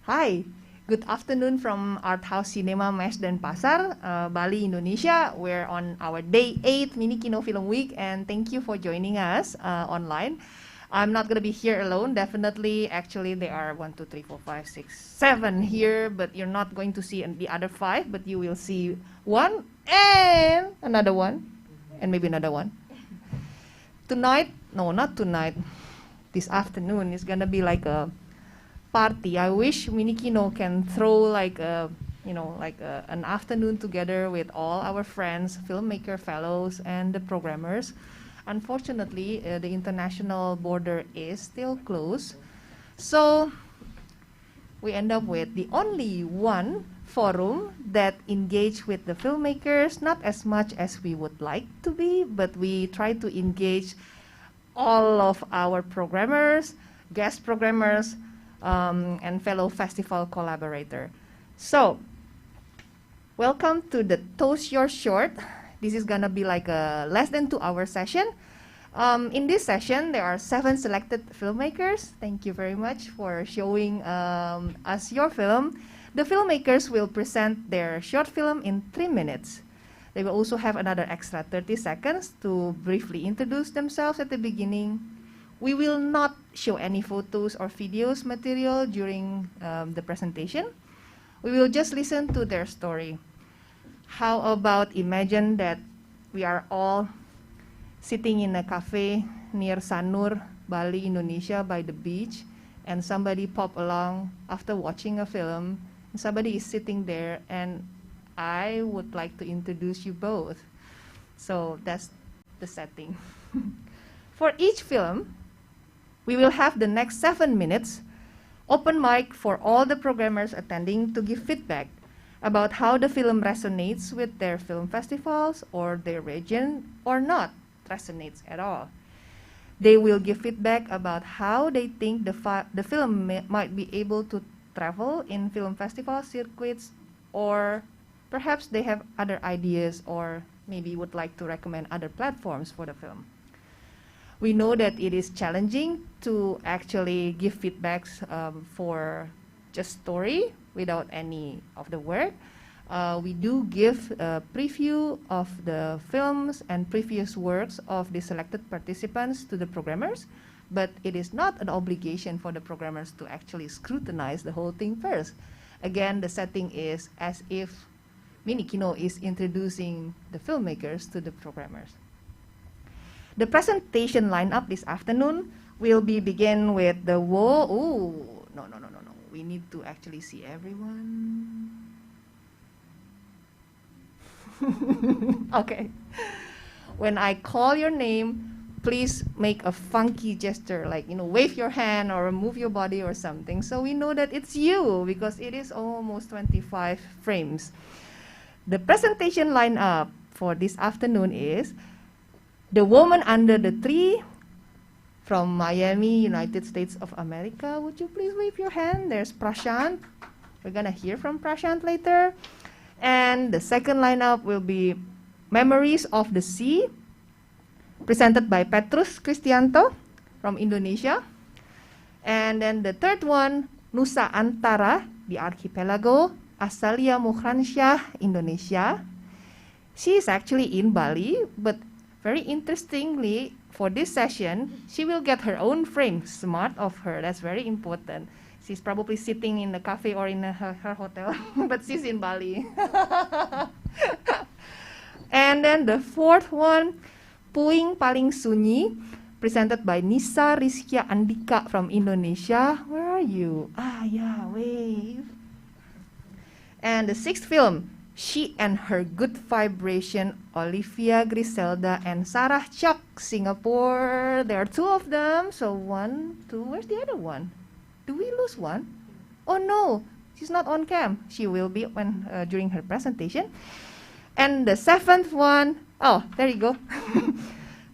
Hi, good afternoon from Art House Cinema Mesh dan Pasar, Bali, Indonesia. We're on our day 8 Mini Kino Film Week, and thank you for joining us online. I'm not going to be here alone, definitely. Actually, there are 1, 2, 3, 4, 5, 6, 7 here, but you're not going to see the other 5, but you will see one and another one, and maybe another one. Tonight, no, not tonight, this afternoon is going to be like a party. I wish Mini Kino can throw like a, an afternoon together with all our friends, filmmaker fellows, and the programmers. Unfortunately, the international border is still closed, so we end up with the only one forum that engage with the filmmakers, not as much as we would like to be, but we try to engage all of our programmers, guest programmers, and fellow festival collaborator. So, welcome to the Toast Your Short. This is gonna be like a less than 2-hour session. In this session, there are 7 selected filmmakers. Thank you very much for showing us your film. The filmmakers will present their short film in 3 minutes. They will also have another extra 30 seconds to briefly introduce themselves at the beginning. We will not show any photos or videos material during the presentation. We will just listen to their story. How about imagine that we are all sitting in a cafe near Sanur, Bali, Indonesia, by the beach, and somebody pop along after watching a film, and somebody is sitting there, and I would like to introduce you both. So that's the setting. For each film, we will have the next 7 minutes open mic for all the programmers attending to give feedback about how the film resonates with their film festivals or their region or not resonates at all. They will give feedback about how they think the film might be able to travel in film festival circuits, or perhaps they have other ideas or maybe would like to recommend other platforms for the film. We know that it is challenging to actually give feedbacks for just story without any of the work. We do give a preview of the films and previous works of the selected participants to the programmers, but it is not an obligation for the programmers to actually scrutinize the whole thing first. Again, the setting is as if Mini Kino is introducing the filmmakers to the programmers. The presentation lineup this afternoon will begin with the no. We need to actually see everyone. Okay. When I call your name, please make a funky gesture, like, wave your hand or move your body or something, so we know that it's you, because it is almost 25 frames. The presentation lineup for this afternoon is The Woman Under the Tree from Miami, United States of America. Would you please wave your hand? There's Prashant. We're gonna hear from Prashant later. And the second lineup will be Memories of the Sea, presented by Petrus Christianto from Indonesia. And then the third one, Nusa Antara, the Archipelago, Asalia Muhransyah, Indonesia. She is actually in Bali, but very interestingly, for this session, she will get her own frame. Smart of her, that's very important. She's probably sitting in a cafe or in her hotel, but she's in Bali. And then the fourth one, Puing Paling Sunyi, presented by Nisa Rizkia Andika from Indonesia. Where are you? Yeah, wave. And the sixth film, She and Her Good Vibration, Olivia Griselda and Sarah Chok, Singapore. There are 2 of them, so 1, 2, where's the other one? Do we lose one? Oh no, she's not on cam. She will be when during her presentation. And the 7th one, there you go.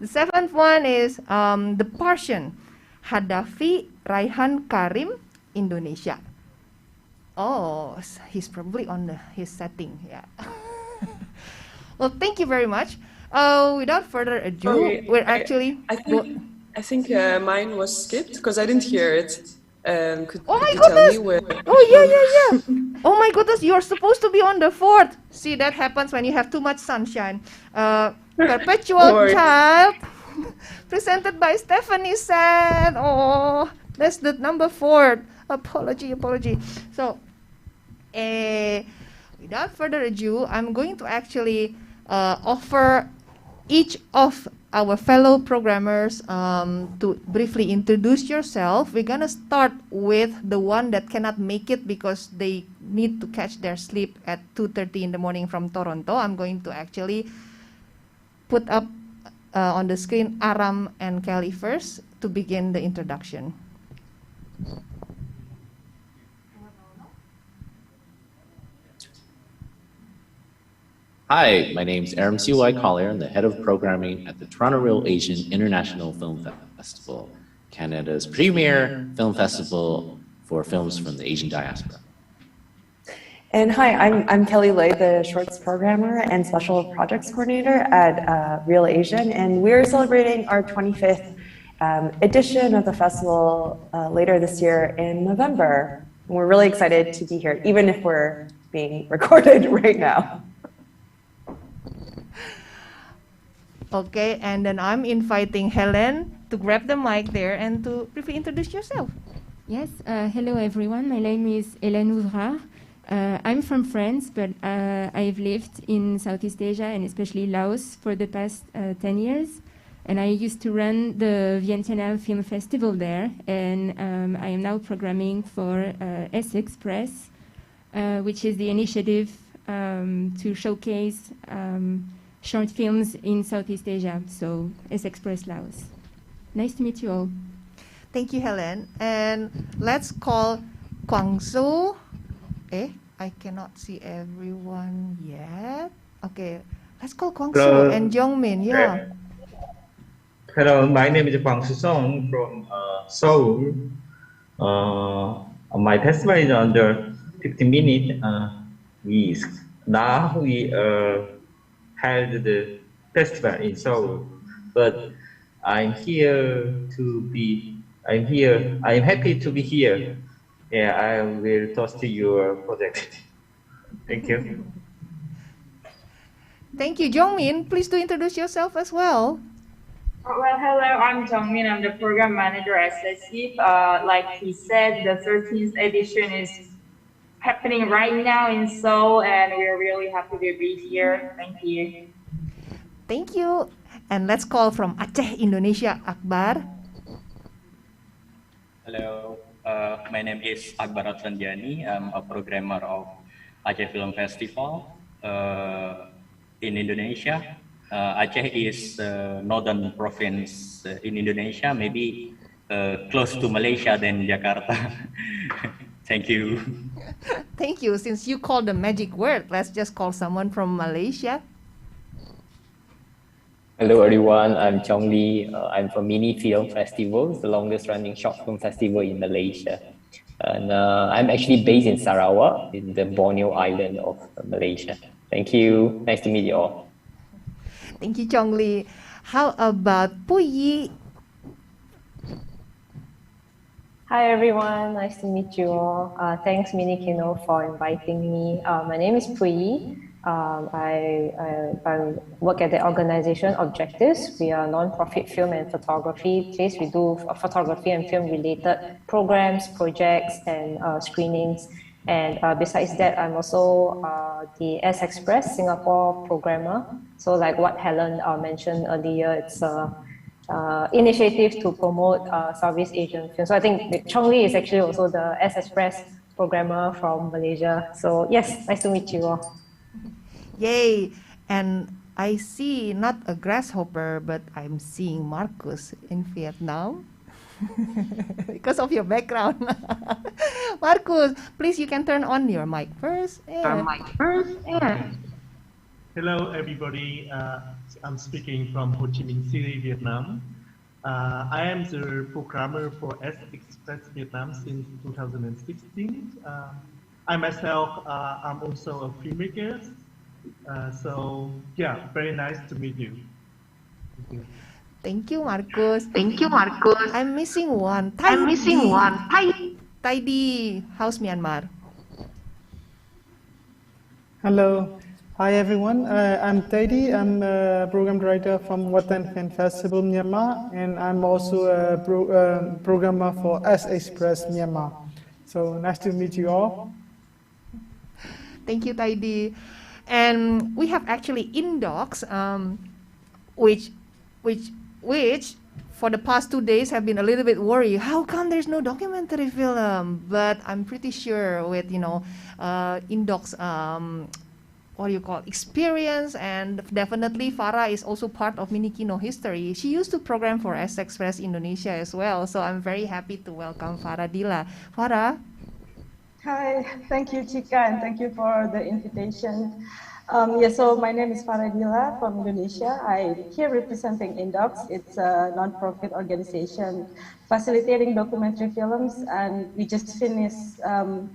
The 7th one is The Partian, Hadafi Raihan Karim, Indonesia. Oh, he's probably on his setting, yeah. Well, thank you very much. Without further ado, we're actually... I think mine was skipped because I didn't hear it. Could Oh my you tell me goodness! where? Oh yeah. Oh my goodness, you're supposed to be on the fourth. See, that happens when you have too much sunshine. Perpetual Or Child, presented by Stephanie San. Oh, that's the number four. Apology. So, without further ado, I'm going to actually offer each of our fellow programmers to briefly introduce yourself. We're gonna start with the one that cannot make it because they need to catch their sleep at 2:30 in the morning from Toronto. I'm going to actually put up on the screen Aram and Kelly first to begin the introduction. Hi, my name is Aram C.Y. Collier. I'm the head of programming at the Toronto Real Asian International Film Festival, Canada's premier film festival for films from the Asian diaspora. And hi, I'm Kelly Lay, the shorts programmer and special projects coordinator at Real Asian, and we're celebrating our 25th edition of the festival later this year in November. And we're really excited to be here, even if we're being recorded right now. Okay, and then I'm inviting Helen to grab the mic there and to briefly introduce yourself. Yes, hello everyone. My name is Hélène Ouvra. I'm from France, but I've lived in Southeast Asia and especially Laos for the past 10 years. And I used to run the Vientianal Film Festival there, and I am now programming for S Express, which is the initiative to showcase short films in Southeast Asia, so S Express Laos. Nice to meet you all. Thank you, Helen. And let's call Kwangsu. I cannot see everyone yet. Okay, let's call Kwangsu and Jongmin. Yeah. Hello, my name is Kwangsu Song from Seoul. My festival is under 15 minutes. Now we held the festival in Seoul, but I'm here to be. I'm happy to be here. Yeah, I will toast your project. Thank you. Thank you, Jongmin. Please do introduce yourself as well. Well, hello, I'm Jongmin. I'm the program manager at SSIP. Like he said, the 13th edition is happening right now in Seoul, and we're really happy to be here. Thank you. Thank you. And let's call from Aceh, Indonesia, Akbar. Hello, my name is Akbar Randiani. I'm a programmer of Aceh Film Festival in Indonesia. Aceh is the northern province in Indonesia, maybe close to Malaysia than Jakarta. Thank you. Thank you. Since you called the magic word, let's just call someone from Malaysia. Hello everyone, I'm Chong Lee. I'm from Mini Film Festival, the longest running short film festival in Malaysia. And I'm actually based in Sarawak, in the Borneo island of Malaysia. Thank you. Nice to meet you all. Thank you, Chong Lee. How about Puyi? Hi everyone, nice to meet you all. Thanks Mini Kino for inviting me. My name is Puyi. I work at the organization Objectives. We are a non-profit film and photography place. We do photography and film related programs, projects, and screenings. And besides that, I'm also the S Express Singapore programmer. So like what Helen mentioned earlier, it's initiative to promote Southeast Asian films. So I think Chong Lee is actually also the S Express programmer from Malaysia. So yes, nice to meet you all. Yay! And I see not a grasshopper, but I'm seeing Marcus in Vietnam. Because of your background. Marcus, please, you can turn on your mic first. Yeah. Hello, everybody. I'm speaking from Ho Chi Minh City, Vietnam. I am the programmer for S Express Vietnam since 2016. I myself, I'm also a filmmaker. So yeah, very nice to meet you. Thank you, Marcus. Thank you, Marcus. I'm missing one. I'm missing one. Taidi, how's Myanmar? Hello. Hi, everyone. I'm Taidi. I'm a program director from Watan Film Festival, Myanmar, and I'm also a programmer for S Express Myanmar. So nice to meet you all. Thank you, Taidi. And we have actually in-docs, which for the past 2 days have been a little bit worried. How come there's no documentary film? But I'm pretty sure with, in-docs, what do you call, experience, and definitely Farah is also part of Mini Kino history. She used to program for S Express Indonesia as well. So I'm very happy to welcome Farah Dila. Farah? Hi, thank you, Chika, and thank you for the invitation. So my name is Farah Dila from Indonesia. I'm here representing Indocs. It's a non-profit organization facilitating documentary films, and we just finished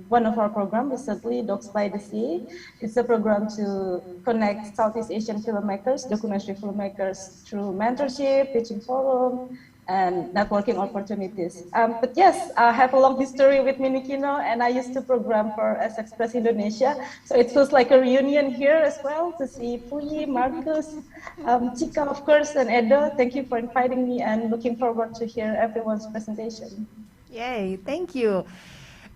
one of our programs recently, Docs by the Sea. It's a program to connect Southeast Asian filmmakers, documentary filmmakers, through mentorship, teaching forum, and networking opportunities. But yes, I have a long history with Mini Kino, and I used to program for S Express Indonesia. So it feels like a reunion here as well to see Puyi, Marcus, Chika, of course, and Edo. Thank you for inviting me, and looking forward to hear everyone's presentation. Yay, thank you.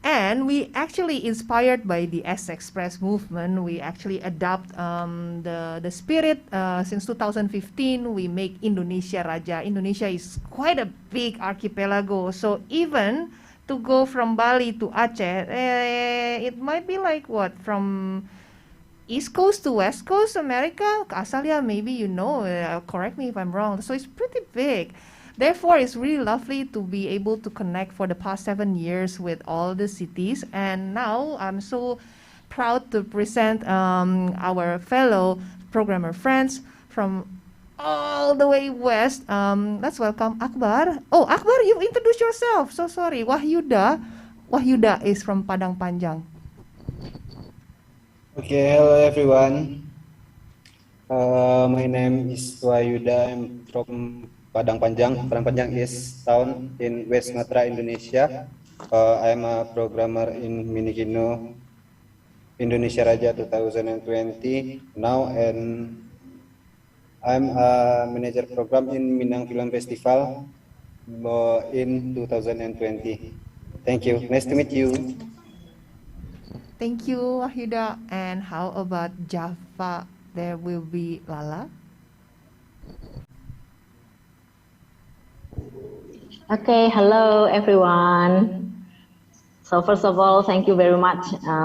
And we actually inspired by the S Express movement. We actually adopt the spirit. Since 2015, we make Indonesia Raja. Indonesia is quite a big archipelago. So even to go from Bali to Aceh, it might be like what, from East Coast to West Coast, America? Asalia, maybe you know, correct me if I'm wrong. So it's pretty big. Therefore, it's really lovely to be able to connect for the past 7 years with all the cities. And now I'm so proud to present our fellow programmer friends from all the way west. Let's welcome Akbar. Oh, Akbar, you introduced yourself. So sorry. Wahyuda. Wahyuda is from Padang Panjang. Okay, hello everyone. My name is Wahyuda. I'm from Padang Panjang. Padang Panjang is town in West Sumatra, Indonesia. I'm a programmer in Mini Kino Indonesia Raja 2020 now, and I'm a manager program in Minang Film Festival in 2020. Thank you. Nice to meet you. Thank you, Wahyuda. And how about Java? There will be Lala. Okay, hello everyone. So first of all, thank you very much,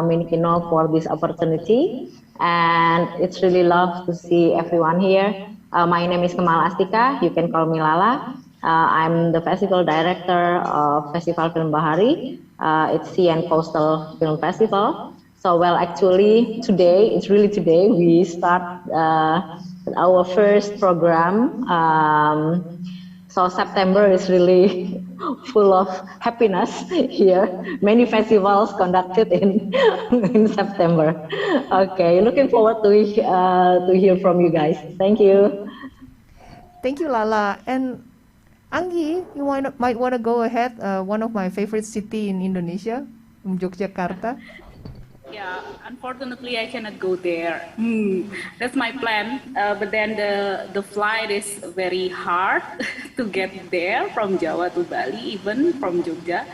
Mini Kino, for this opportunity. And it's really love to see everyone here. My name is Kemal Astika. You can call me Lala. I'm the festival director of Festival Film Bahari. It's Sea and Coastal Film Festival. So well, actually today, it's really today, we start our first program. So September is really full of happiness here. Many festivals conducted in September. Okay, looking forward to hear from you guys. Thank you. Thank you, Lala. And Anggi, you might want to go ahead. One of my favorite city in Indonesia, Yogyakarta. Yeah, unfortunately I cannot go there. That's my plan, but then the flight is very hard to get there from Jawa to Bali, even from Jogja.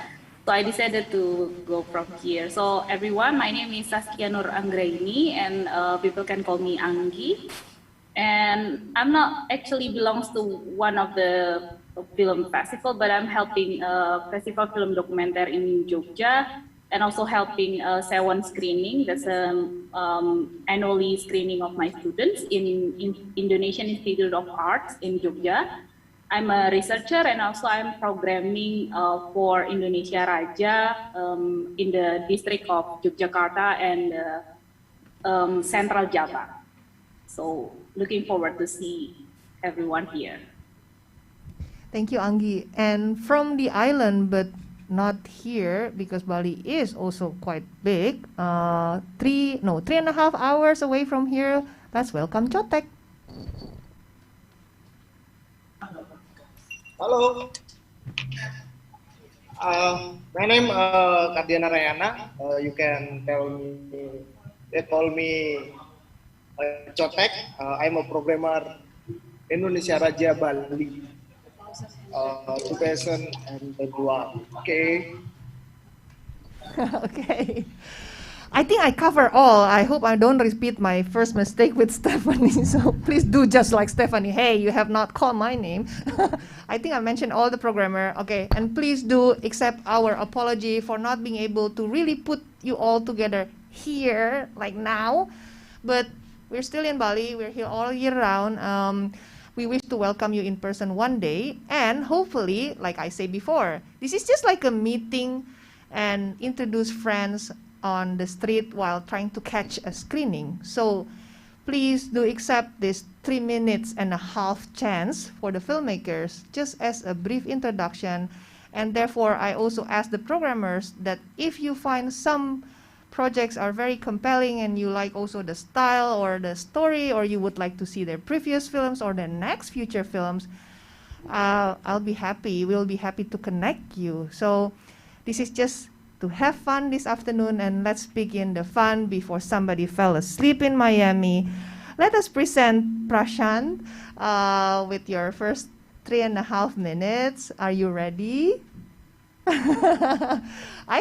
So I decided to go from here. So everyone, my name is Saskia Nur Anggraini, and people can call me Anggi. And I'm not actually belongs to one of the film festival, but I'm helping festival film documenter in Jogja. And also helping Sewon screening, that's annually screening of my students in Indonesian Institute of Arts in Jogja. I'm a researcher, and also I'm programming for Indonesia Raja in the district of Yogyakarta and Central Java. So looking forward to see everyone here. Thank you, Anggi. And from the island, but not here because Bali is also quite big. 3.5 hours away from here. Let's welcome Chotek. Halo. My name Kardiana Rayana. You can call me Cotek. I'm a programmer Indonesia Raja Bali 2021. Okay. Okay. I think I cover all. I hope I don't repeat my first mistake with Stephanie. So please do just like Stephanie. Hey, you have not called my name. I think I mentioned all the programmer. Okay, and please do accept our apology for not being able to really put you all together here like now. But we're still in Bali. We're here all year round. We wish to welcome you in person one day. And hopefully, like I said before, this is just like a meeting and introduce friends on the street while trying to catch a screening. So please do accept this 3.5 minutes chance for the filmmakers, just as a brief introduction. And therefore, I also ask the programmers that if you find some projects are very compelling and you like also the style or the story, or you would like to see their previous films or their next future films, I'll be happy. We'll be happy to connect you. So this is just to have fun this afternoon, and let's begin the fun before somebody fell asleep in Miami. Let us present Prashant with your first 3.5 minutes. Are you ready? I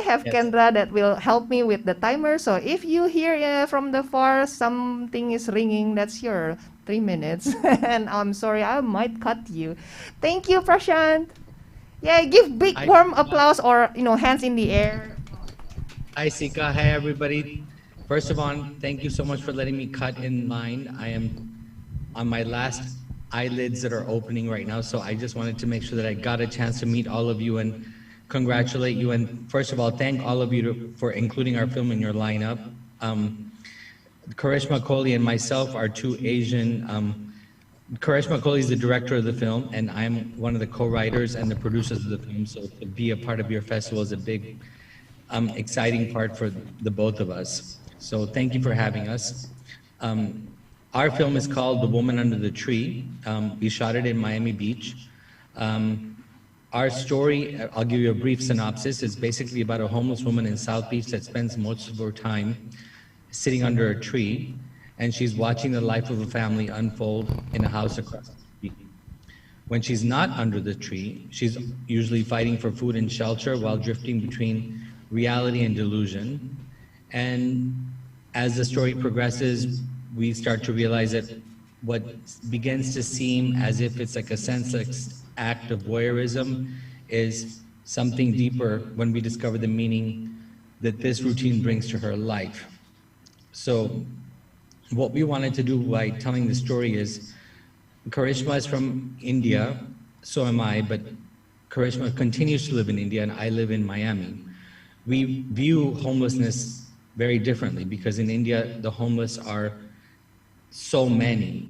have Kendra that will help me with the timer. So if you hear from the far something is ringing, that's your 3 minutes. And I'm sorry, I might cut you. Thank you, Prashant. Yeah, give big warm applause or hands in the air. Hi, Sika. Hi, everybody. First of all, thank you so much for letting me cut in line. I am on my last eyelids that are opening right now, so I just wanted to make sure that I got a chance to meet all of you and congratulate you. And first of all, thank all of you for including our film in your lineup. Karishma Kohli and myself are two Asian. Karishma Kohli is the director of the film, and I'm one of the co-writers and the producers of the film. So to be a part of your festival is a big, exciting part for the both of us. So thank you for having us. Our film is called The Woman Under the Tree. We shot it in Miami Beach. Our story, I'll give you a brief synopsis, is basically about a homeless woman in South Beach that spends most of her time sitting under a tree, and she's watching the life of a family unfold in a house across the street. When she's not under the tree, she's usually fighting for food and shelter while drifting between reality and delusion. And as the story progresses, we start to realize that what begins to seem as if it's like a senseless act of voyeurism is something deeper when we discover the meaning that this routine brings to her life. So what we wanted to do by telling the story is, Karishma is from India, so am I, but Karishma continues to live in India and I live in Miami. We view homelessness very differently because in India, the homeless are so many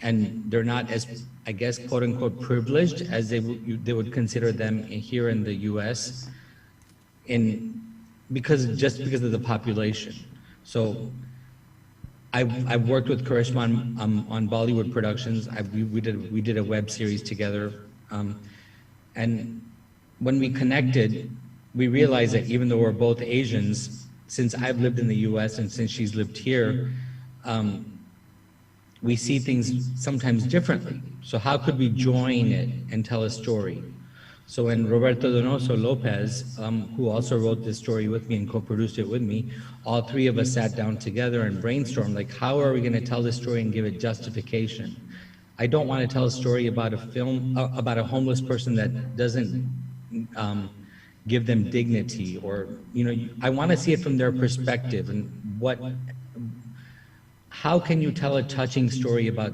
and they're not as, I guess, quote unquote, privileged as they would consider them here in the US because of the population. So I've worked with Karishma on Bollywood productions. We did a web series together, and when we connected, we realized that even though we're both Asians, since I've lived in the U.S. and since she's lived here, we see things sometimes differently. So how could we join it and tell a story? So when Roberto Donoso Lopez, who also wrote this story with me and co-produced it with me, all three of us sat down together and brainstormed, like, how are we going to tell this story and give it justification? I don't want to tell a story about a film, about a homeless person that doesn't give them dignity, or, I want to see it from their perspective. And how can you tell a touching story about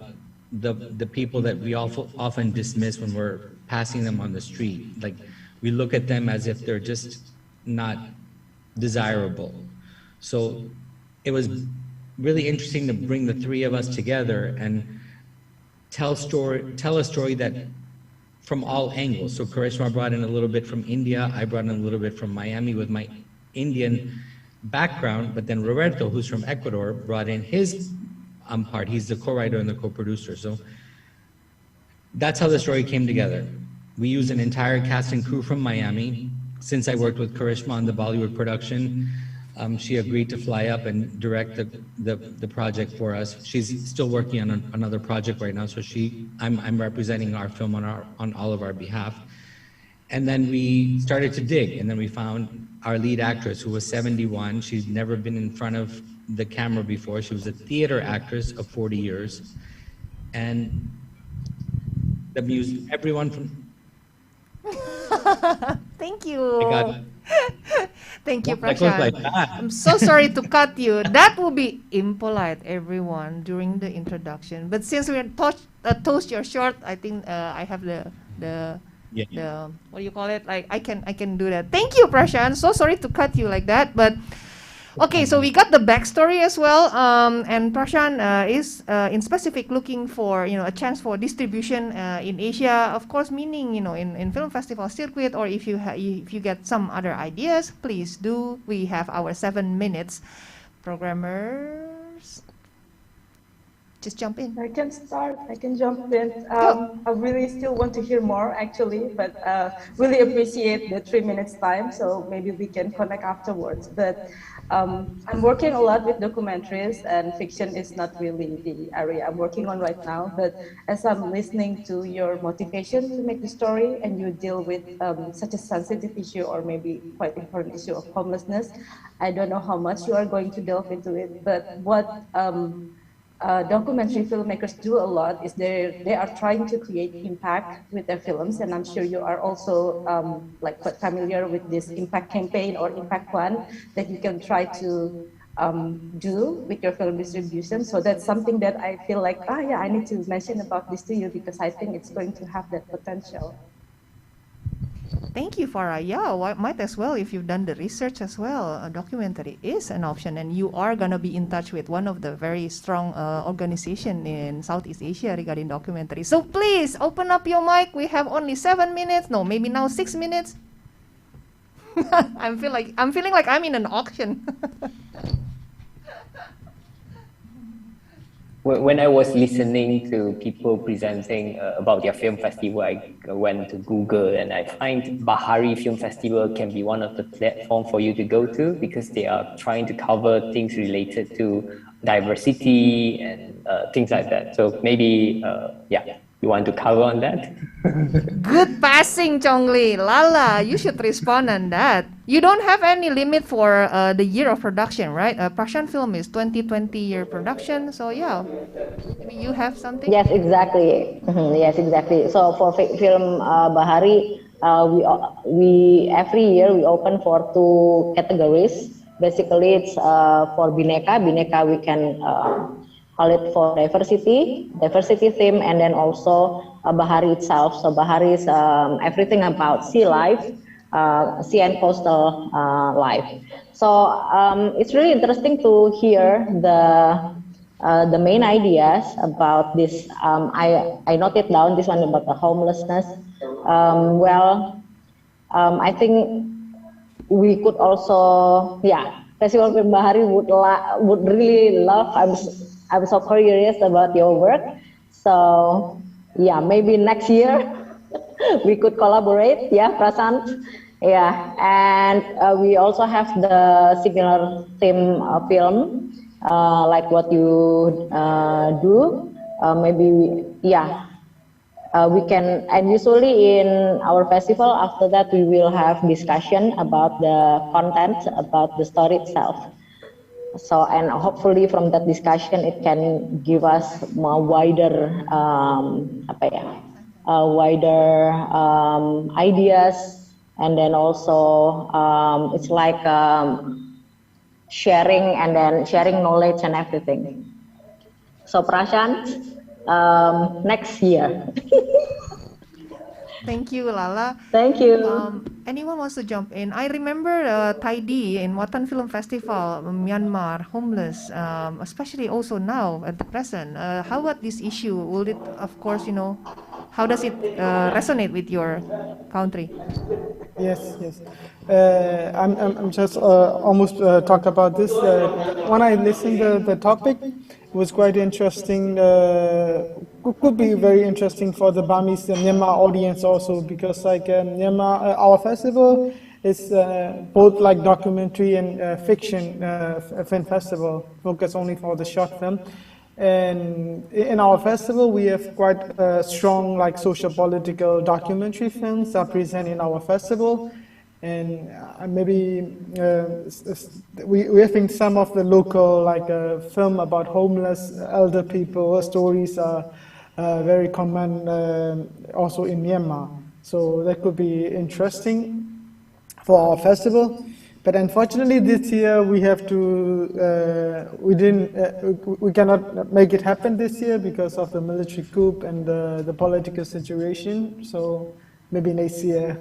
the people that we often dismiss when we're passing them on the street? Like, we look at them as if they're just not desirable. So it was really interesting to bring the three of us together and tell a story that from all angles. So Karishma brought in a little bit from India, I brought in a little bit from Miami with my Indian background, but then Roberto, who's from Ecuador, brought in his part. He's the co-writer and the co-producer. So that's how the story came together. We used an entire cast and crew from Miami, since I worked with Karishma on the Bollywood production, she agreed to fly up and direct the project for us. She's still working on another project right now, so I'm representing our film on all of our behalf. And then we started to dig, and then we found our lead actress, who was 71. She's never been in front of the camera before. She was a theater actress of 40 years. And the music, everyone from... Thank you. Thank you, That goes like Prashant. that. I'm so sorry to cut you. That will be impolite, everyone, during the introduction. But since we're toast your short, I think I have the what do you call it? Like I can do that. Thank you, Prashant. So sorry to cut you like that, but okay. So we got the backstory as well. And Prashant is in specific looking for a chance for distribution in Asia. Of course, meaning in film festival circuit, or if you get some other ideas, please do. We have our 7 minutes. Programmers, just jump in. I can start. I can jump in. I really still want to hear more, actually, but really appreciate the 3 minutes time. So maybe we can connect afterwards. But I'm working a lot with documentaries, and fiction is not really the area I'm working on right now. But as I'm listening to your motivation to make the story, and you deal with such a sensitive issue, or maybe quite important issue of homelessness, I don't know how much you are going to delve into it. But what documentary filmmakers do a lot is they are trying to create impact with their films, and I'm sure you are also like quite familiar with this impact campaign or impact plan that you can try to do with your film distribution. So that's something that I feel like, yeah, I need to mention about this to you, because I think it's going to have that potential. Thank you, Farah. Yeah, might as well, if you've done the research as well, a documentary is an option, and you are going to be in touch with one of the very strong organization in Southeast Asia regarding documentary. So please open up your mic. We have only 7 minutes. No, maybe now 6 minutes. I'm feeling like I'm in an auction. When I was listening to people presenting about their film festival, I went to Google, and I find Bahari Film Festival can be one of the platforms for you to go to, because they are trying to cover things related to diversity and things like that. So maybe, yeah, you want to cover on that? Good passing, Chongli. Lala, you should respond on that. You don't have any limit for the year of production, right? Prashant Film is 2020 year production, so yeah. Maybe you have something? Yes, exactly. Yes, exactly. So for film Bahari, we every year we open for 2 categories. Basically, it's for Bineka. Bineka we can call it for diversity theme, and then also Bahari itself. So Bahari is everything about sea life, sea and coastal life. So it's really interesting to hear the main ideas about this. I noted down this one about the homelessness. I think we could also, Festival Film Bahari would really love. I'm so curious about your work. So yeah, maybe next year we could collaborate. Yeah, Prashant. Yeah, and we also have the similar theme film, like what you do. Maybe we can. And usually in our festival, after that we will have discussion about the content, about the story itself. So, and hopefully from that discussion it can give us more wider ideas, and then also it's like sharing, and then sharing knowledge and everything. So Prashant, next year. Thank you, Lala. Thank you. Anyone wants to jump in? I remember Taidi in Watan Film Festival, Myanmar, homeless, especially also now at the present. How about this issue? Will it, of course, how does it resonate with your country? Yes. I'm just almost talked about this. When I listened to the topic, it was quite interesting. Could be very interesting for the Burmese Myanmar audience also, because like Myanmar, our festival It's both like documentary and fiction film festival, focus only for the short film. And in our festival, we have quite strong like social political documentary films are present in our festival. And maybe we have in some of the local like film about homeless elder people stories are very common also in Myanmar. So that could be interesting for our festival. But unfortunately, this year we have to we cannot make it happen this year because of the military coup and the political situation. So maybe next year,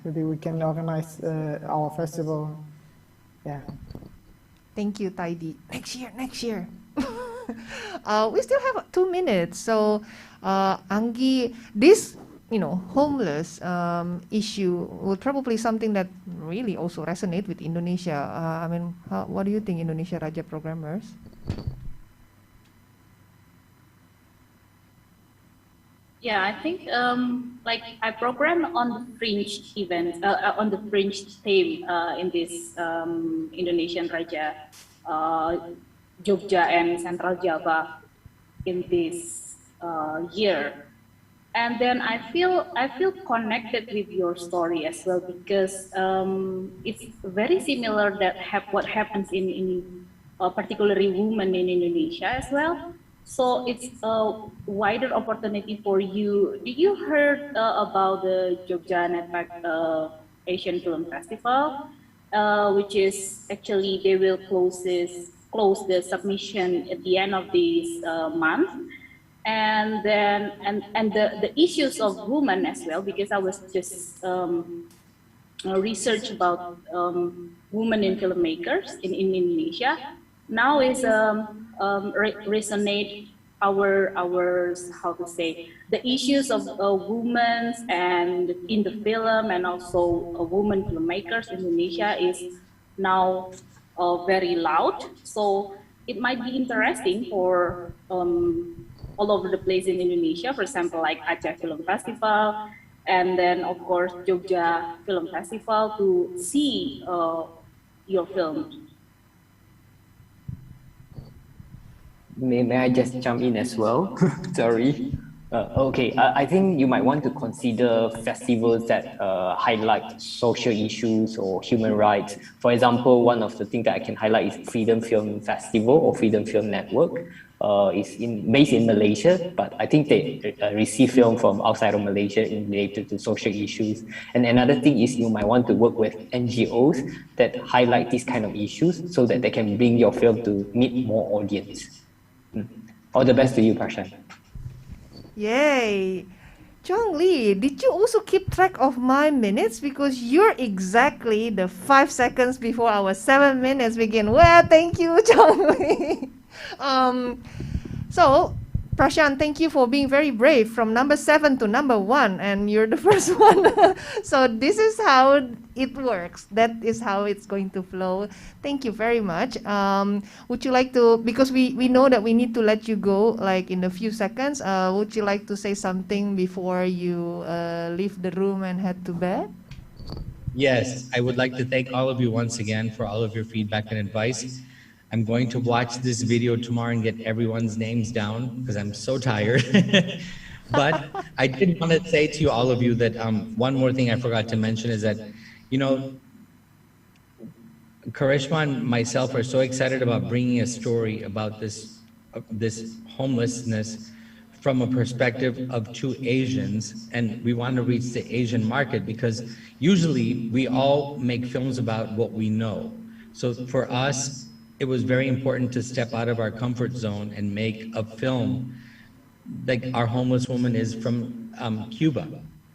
maybe we can organize our festival. Yeah. Thank you, Taidi. Next year. We still have 2 minutes. So, Anggi, this homeless issue will probably something that really also resonate with Indonesia. I mean, what do you think, Indonesia Raja programmers? Yeah, I think like I program on the fringe event, on the fringe theme in this Indonesian Raja, Jogja and Central Java in this year. And then I feel connected with your story as well because it's very similar that what happens in particularly women in Indonesia as well. So it's a wider opportunity for you. Did you heard about the Jogja Network Asian Film Festival, which is actually they will close the submission at the end of this month. And then the issues of women as well, because I was just research about women in filmmakers in Indonesia. Now is resonate our how to say the issues of women and in the film and also women filmmakers in Indonesia is now very loud. So it might be interesting for all over the place in Indonesia, for example, like Aceh Film Festival, and then of course Jogja Film Festival to see your film. May I just jump in as well? Sorry. Okay, I think you might want to consider festivals that highlight social issues or human rights. For example, one of the things that I can highlight is Freedom Film Festival or Freedom Film Network. It's based in Malaysia, but I think they receive film from outside of Malaysia related to social issues. And another thing is you might want to work with NGOs that highlight these kind of issues so that they can bring your film to meet more audience. All the best to you, Prashant. Yay! Chong Lee, did you also keep track of my minutes? Because you're exactly the 5 seconds before our 7 minutes begin. Well, thank you, Chong Lee. So, Prashant, thank you for being very brave from number 7 to number 1, and you're the first one. So this is how it works. That is how it's going to flow. Thank you very much. Would you like to, because we know that we need to let you go like in a few seconds, would you like to say something before you leave the room and head to bed? Yes, I would like to thank all of you once again for all of your feedback and advice. I'm going to watch this video tomorrow and get everyone's names down because I'm so tired. But I did want to say to all of you that one more thing I forgot to mention is that, you know, Karishma and myself are so excited about bringing a story about this homelessness from a perspective of two Asians, and we want to reach the Asian market because usually we all make films about what we know. So for us, it was very important to step out of our comfort zone and make a film like Our Homeless Woman is from Cuba.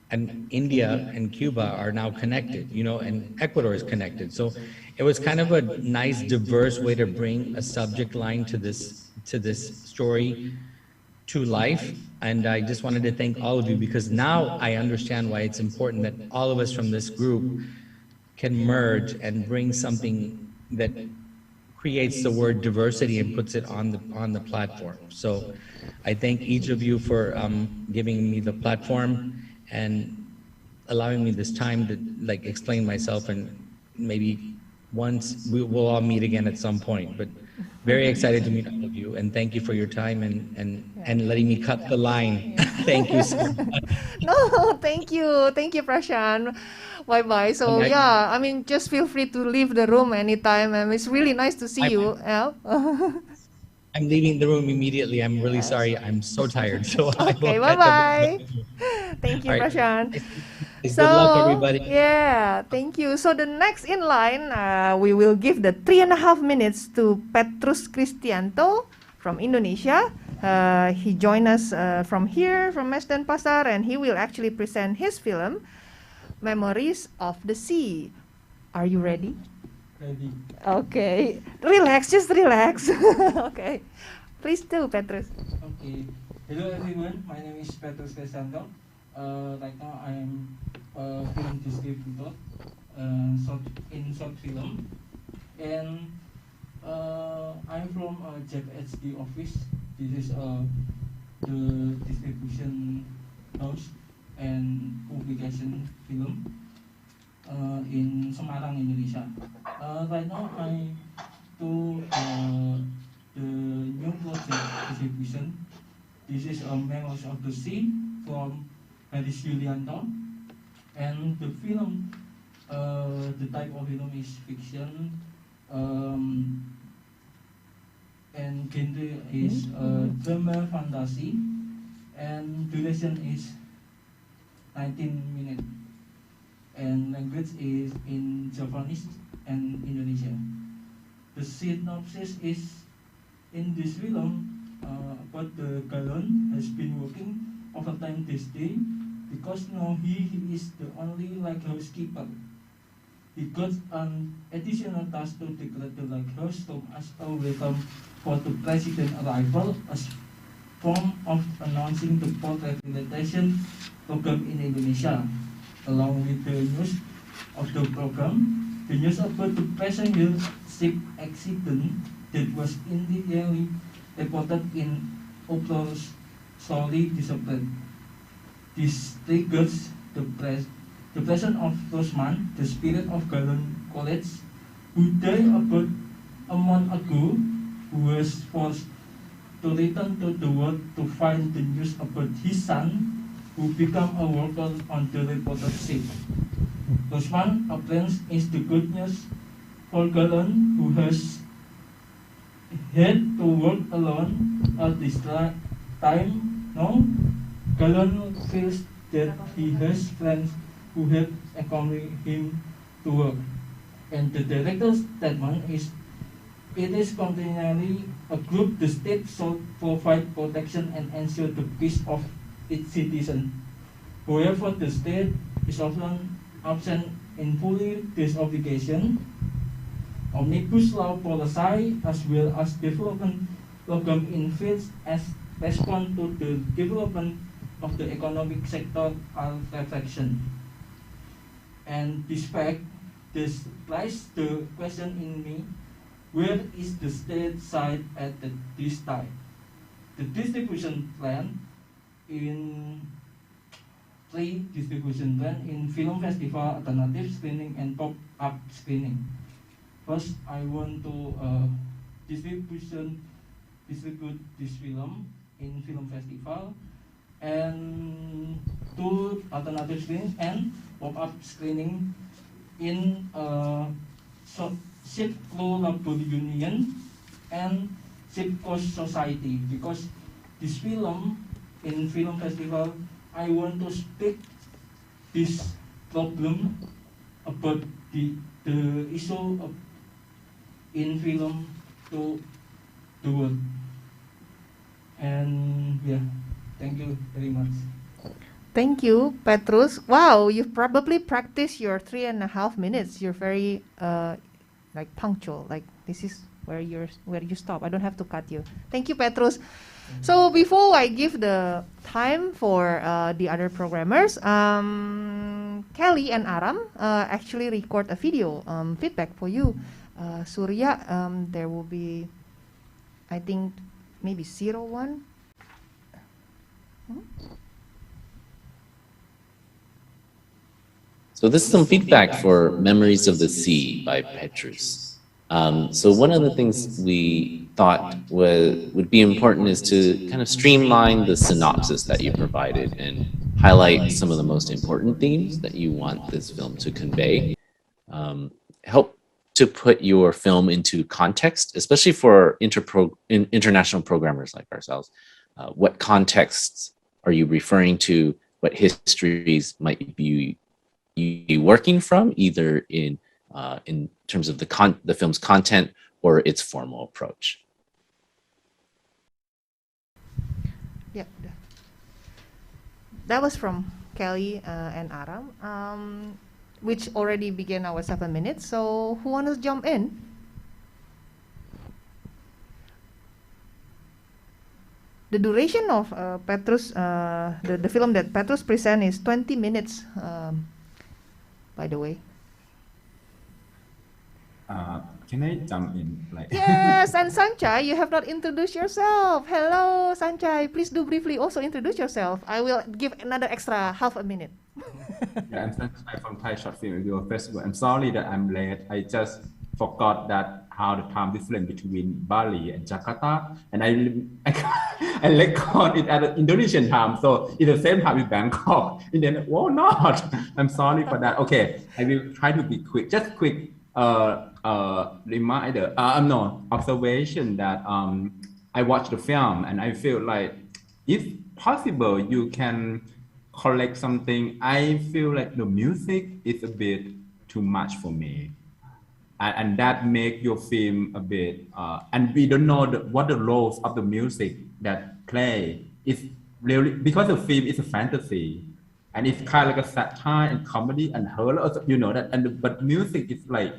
And India and Cuba are now connected, you know, and Ecuador is connected. So it was kind of a nice, diverse way to bring a subject line to this story to life. And I just wanted to thank all of you because now I understand why it's important that all of us from this group can merge and bring something that creates the word diversity and puts it on the platform. So I thank each of you for giving me the platform, and allowing me this time to like explain myself, and maybe once we'll all meet again at some point. But very excited to meet all of you, and thank you for your time and letting me cut the line. Thank you so much. No, thank you, Prashan. Bye bye. So yeah, I mean, just feel free to leave the room anytime. It's really nice to see you. Yeah. I'm leaving the room immediately. I'm really sorry. I'm so tired. So I Okay, will bye catch up bye. with you. Thank you, All right. Prashan. Good luck, everybody. Yeah, thank you. So the next in line, we will give the 3.5 minutes to Petrus Christianto from Indonesia. He joined us from here, from Mes dan Pasar, and he will actually present his film, Memories of the Sea. Are you ready? Ready. Okay. Relax, just relax. Okay. Please do, Petrus. Okay. Hello everyone, my name is Petrus Christianto. Right now I am a film distributor in short film, and I'm from JPHD office. This is the distribution house and publication film in Semarang, Indonesia. Right now I do the new project distribution. This is a Memories of the Sea from Petrus Christianto, and the film, the type of film is fiction, and genre is drama fantasy, and duration is 19 minutes, and language is in Japanese and Indonesia. The synopsis is, in this film, but the Galon has been working overtime this day because now he is the only lighthouse keeper. He got an additional task to decorate the lighthouse to as a welcome for the president's arrival, as form of announcing the port rehabilitation program in Indonesia. Along with the news of the program, the news about the passenger ship accident that was initially reported in April slowly disappeared. This triggers the presence of Rosman, the spirit of Galon College, who died about a month ago, who was forced to return to the world to find the news about his son, who became a worker on the reported ship. Rosman appearance is the good news for Galon, who has had to work alone at this time. Now, Galon feels that he has friends who help accompany him to work. And the director's statement is, it is continually a group the state should provide protection and ensure the peace of its citizens. However, the state is often absent in fully this obligation. Omnibus law policy as well as development program in fields as response to the development of the economic sector are reflection. And despite this lies the question in me, where is the state side at this time? The distribution plan in 3 distribution plan in film festival, alternative screening, and pop-up screening. First, I want to distribute this film in film festival, and 2 alternative screenings and pop-up screening in Ship Crew Labor Union and Ship Coast Society. Because this film in film festival, I want to speak this problem about the issue of in film to the world. And yeah, thank you very much. Thank you, Petrus. Wow, you've probably practiced your 3.5 minutes. You're very like punctual. Like this is where you stop. I don't have to cut you. Thank you, Petrus. So before I give the time for the other programmers, Kelly and Aram actually record a video feedback for you. Surya, there will be, I think, maybe 01. So this is some feedback for Memories of the Sea by Petrus. So one of the things we thought would be important is to kind of streamline the synopsis that you provided and highlight some of the most important themes that you want this film to convey. Help to put your film into context, especially for international programmers like ourselves. What contexts are you referring to? What histories might be you working from, either in terms of the film's content or its formal approach? Yeah, that was from Kelly and Aram, which already began our 7 minutes. So who wants to jump in? The duration of Petrus, the film that Petrus present is 20 minutes, by the way. Can I jump in? Yes, and Sanjay, you have not introduced yourself. Hello, Sanjay. Please do briefly also introduce yourself. I will give another extra half a minute. Yeah, I'm Sanjay from Thai Short Film Review Festival. I'm sorry that I'm late. I just forgot that how the time difference between Bali and Jakarta, and I record it at the Indonesian time, so it's the same time with Bangkok. And then, oh, not. I'm sorry for that. Okay, I will try to be quick. Just quick. Reminder, no, observation that I watched the film and I feel like if possible you can collect something. I feel like the music is a bit too much for me, and that make your film a bit and we don't know what the roles of the music that play is really, because the film is a fantasy and it's kind of like a satire and comedy and horror, you know that, but music is like,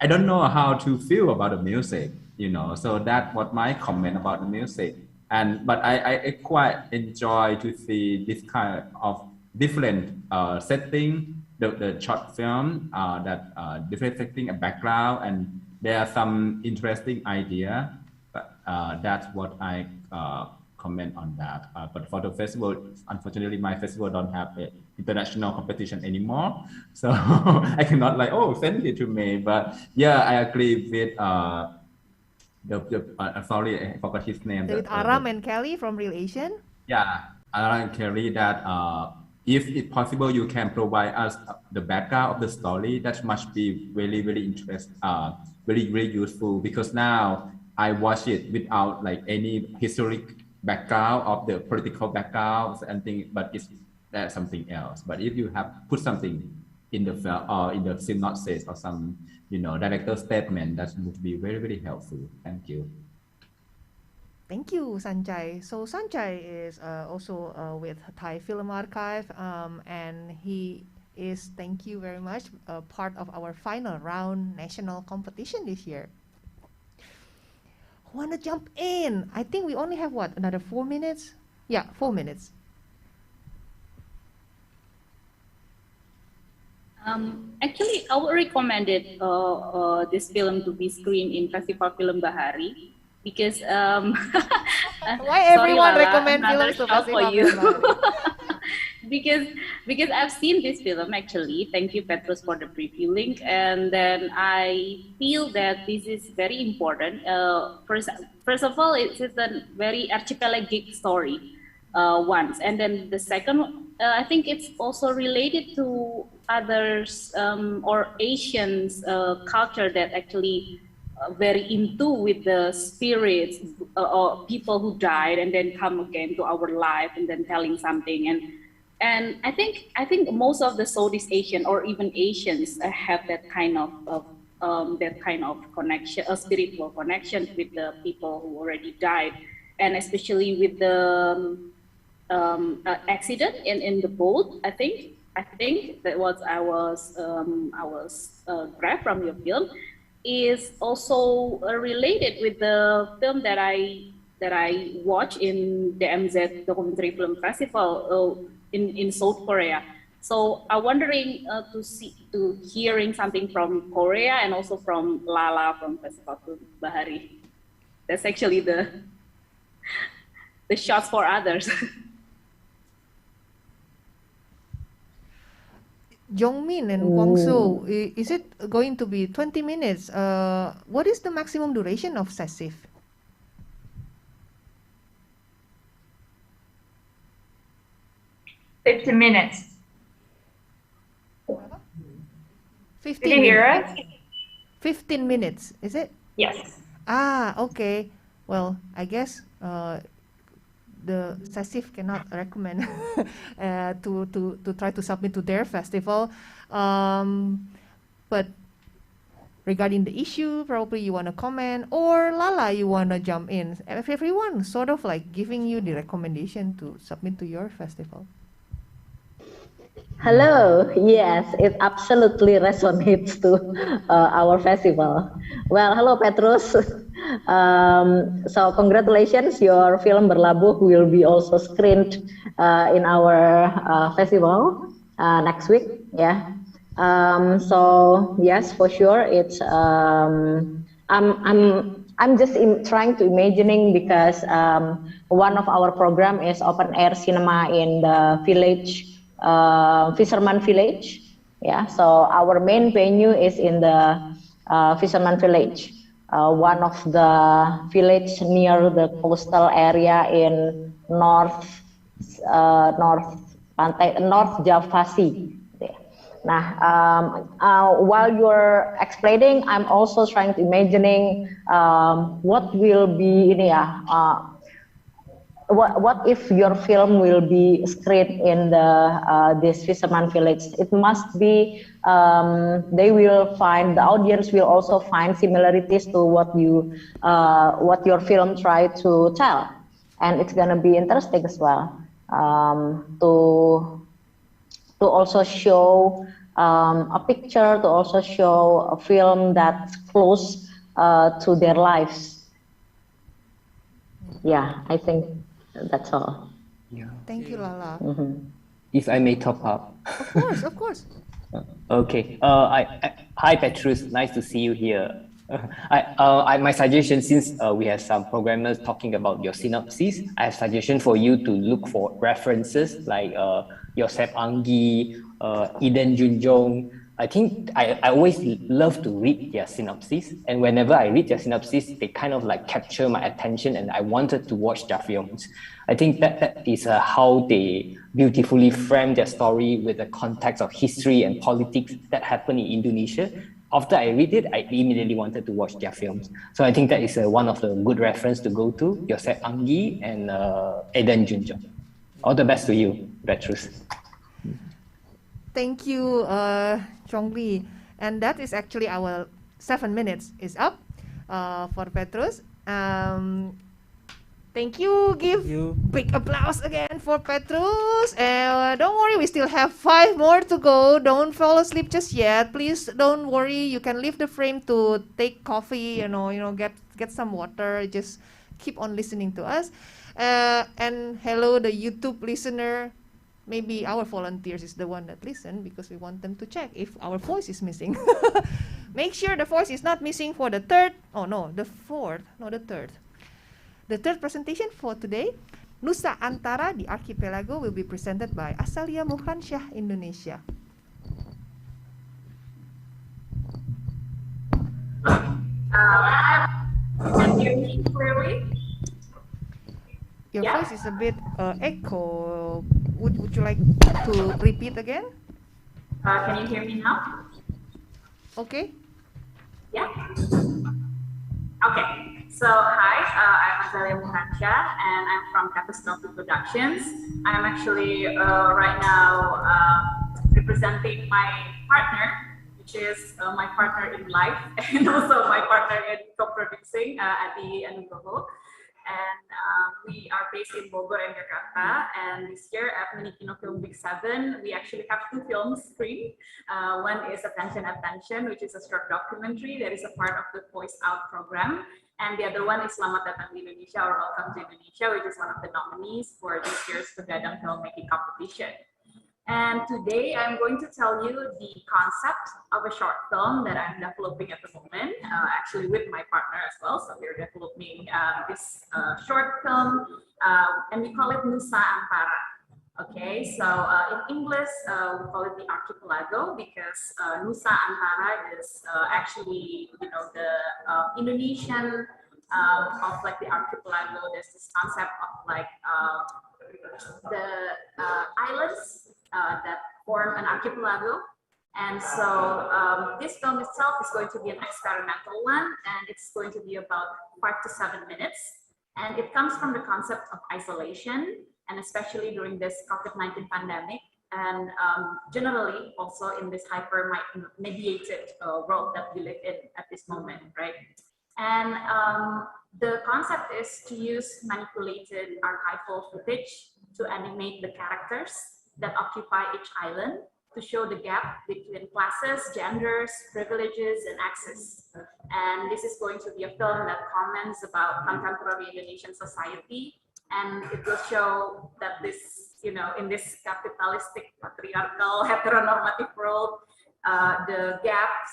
I don't know how to feel about the music, you know. So that's what my comment about the music. But I quite enjoy to see this kind of different setting, the short film that different setting and background, and there are some interesting idea. But that's what I comment on that. But for the festival, unfortunately, my festival don't have a international competition anymore, so I cannot like, oh, send it to me. But yeah, I agree with sorry, I forgot his name. With Aram and Kelly from Real Asian. Yeah, Aram and Kelly, that if it's possible, you can provide us the background of the story. That must be really, really interesting, really, really useful, because now I watch it without like any historic background of the political backgrounds and things, but it's something else. But if you have put something in the film or in the synopsis or some, you know, director statement, that would be very, very helpful. Thank you. Thank you, Sanjay. So Sanjay is also with Thai Film Archive, and he is, thank you very much, part of our final round national competition this year. Want to jump in? I think we only have what, another 4 minutes? Yeah, 4 minutes. Actually, I would recommend it, this film to be screened in Festival Film Bahari, because why everyone recommend films to Festival Film Bahari? because I've seen this film actually. Thank you, Petrus, for the preview link, and then I feel that this is very important. First of all, it's a very archipelagic story, once, and then the second, I think it's also related to others or Asians culture that actually very into with the spirits or people who died and then come again to our life and then telling something. And I think most of the Southeast Asian or even Asians have that kind of connection, a spiritual connection with the people who already died, and especially with the accident in the boat. I think that what I was grabbed from your film is also related with the film that I watched in the MZ Documentary Film Festival in South Korea. So I'm wondering to hearing something from Korea and also from Lala from Festival Film Bahari. That's actually the shots for others. Jongmin and Guangzhou, is it going to be 20 minutes? What is the maximum duration of SESIF? 50 minutes. 15 Did you hear minutes. us? 15 minutes, is it? Yes. Ah, okay. Well, I guess the SESIF cannot recommend to try to submit to their festival. But regarding the issue, probably you want to comment, or Lala, you want to jump in. Everyone sort of like giving you the recommendation to submit to your festival. Hello. Yes, it absolutely resonates to our festival. Well, hello Petrus. So congratulations, your film Berlabuh will be also screened in our festival next week. Yeah. So yes, for sure, it's I'm just trying to imagining because one of our program is open air cinema in the village. Fisherman Village, yeah. So our main venue is in the Fisherman Village, one of the village near the coastal area in North Java Sea. Nah, while you're explaining, I'm also trying to imagining what will be ini ya. What if your film will be screened in the this Fisherman Village? It must be they will find, the audience will also find similarities to what your film try to tell, and it's gonna be interesting as well to also show a picture, to also show a film that's close to their lives. Yeah, I think that's all. Yeah. Thank you, Lala. If I may top up. Of course, of course. Okay. Hi, Petrus. Nice to see you here. My suggestion, since we have some programmers talking about your synopsis, I have suggestion for you to look for references like Yosef Anggi, Eden Junjong. I think I always love to read their synopsis, and whenever I read their synopsis, they kind of like capture my attention, and I wanted to watch their films. I think that is how they beautifully frame their story with the context of history and politics that happen in Indonesia. After I read it, I immediately wanted to watch their films. So I think that is one of the good reference to go to, Yosef Anggi and Eden Junjong. All the best to you, Petrus. Thank you, Chongli. And that is actually our 7 minutes is up for Petrus. Thank you. Give big applause again for Petrus. Don't worry, we still have 5 more to go. Don't fall asleep just yet. Please don't worry. You can leave the frame to take coffee. Get some water. Just keep on listening to us. And hello, the YouTube listener. Maybe our volunteers is the one that listen because we want them to check if our voice is missing. Make sure the voice is not missing for the third. Oh no, the fourth. No, the third. The third presentation for today, Nusa Antara di Archipelago, will be presented by Asalia Muhansyah, Indonesia. Can you hear me clearly? Your voice is a bit echo. Would you like to repeat again? Can you hear me now? Okay. Yeah. Okay. So hi, I'm Azalia Muhansyah, and I'm from Capistone Productions. I'm actually right now representing my partner, which is my partner in life, and also my partner in co-producing at the Anugroho. And we are based in Bogor and Jakarta. And this year at Mini Kino Film Week 7, we actually have 2 films screened. One is Attention, Attention, which is a short documentary that is a part of the Voice Out program. And the other one is Selamat Datang di Indonesia, or Welcome to Indonesia, which is one of the nominees for this year's Pegadang Filmmaking Competition. And today I'm going to tell you the concept of a short film that I'm developing at the moment, actually with my partner as well. So we're developing this short film, and we call it Nusa Antara. Okay, so in English, we call it the Archipelago because Nusa Antara is actually, you know, the Indonesian of like the archipelago. There's this concept of like the islands that form an archipelago. And so this film itself is going to be an experimental one, and it's going to be about 5 to 7 minutes. And it comes from the concept of isolation, and especially during this COVID-19 pandemic, and generally also in this hyper-mediated world that we live in at this moment, right? And the concept is to use manipulated archival footage to animate the characters that occupy each island, to show the gap between classes, genders, privileges, and access. And this is going to be a film that comments about contemporary Indonesian society, and it will show that this, you know, in this capitalistic, patriarchal, heteronormative world, the gaps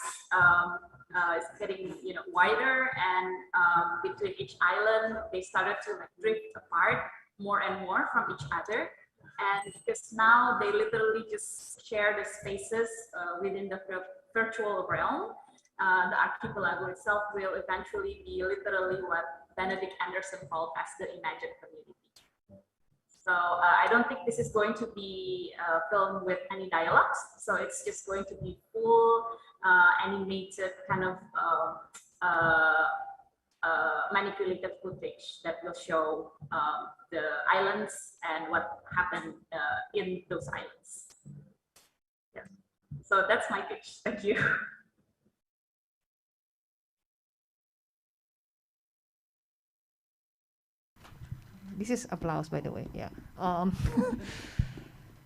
is getting, you know, wider, and between each island, they started to like drift apart more and more from each other. And because now they literally just share the spaces within the virtual realm, the archipelago itself will eventually be literally what Benedict Anderson called as the imagined community. So I don't think this is going to be a film with any dialogues. So it's just going to be full animated kind of manipulated footage that will show the islands and what happened in those islands. Yeah. So that's my pitch. Thank you. This is applause, by the way. Yeah.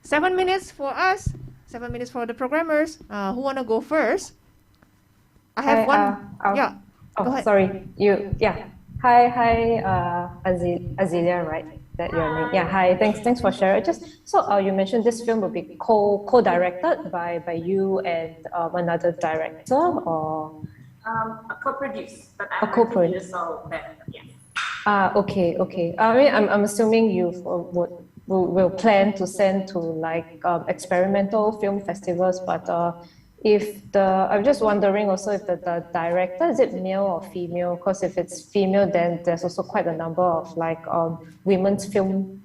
7 minutes for us. 7 minutes for the programmers. Who wanna go first? I have one. Yeah. Oh, go ahead. Sorry. You. Yeah. Hi, Azealia, right? That your name. Yeah. Hi. Thanks for sharing. Just so you mentioned this film will be co-directed by you and another director, or co-produced, but I'm co-produced. So yeah. Okay. I mean, I'm assuming you will plan to send to like experimental film festivals, but I'm just wondering also if the director, is it male or female? Because if it's female, then there's also quite a number of like women's film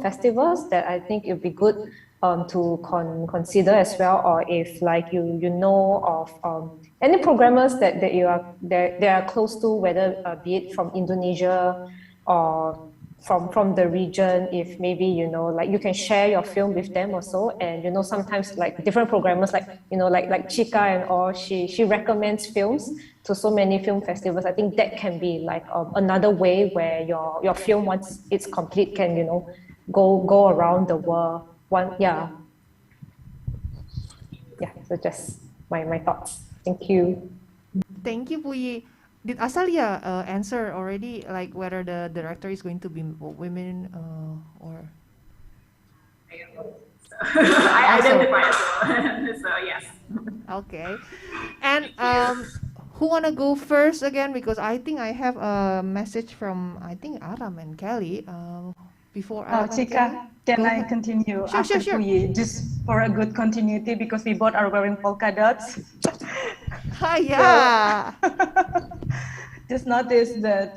festivals that I think it'd be good to consider as well. Or if like you know of any programmers that they are close to, whether be it from Indonesia or from the region, if maybe, you know, like you can share your film with them also. And, you know, sometimes like different programmers, like, you know, like Chika and all, she recommends films to so many film festivals. I think that can be like another way where your film, once it's complete, can, you know, go around the world. Yeah, so just my thoughts. Thank you. Thank you, Puyi. Did Azalia answer already, like whether the director is going to be women or? I identify as well. So yes. Okay, and who wanna go first again? Because I think I have a message from Aram and Kelly. Before Aram and Chika, Kelly? can I continue after Sure. Puyi, just for a good continuity, because we both are wearing polka dots. Yeah. Just noticed that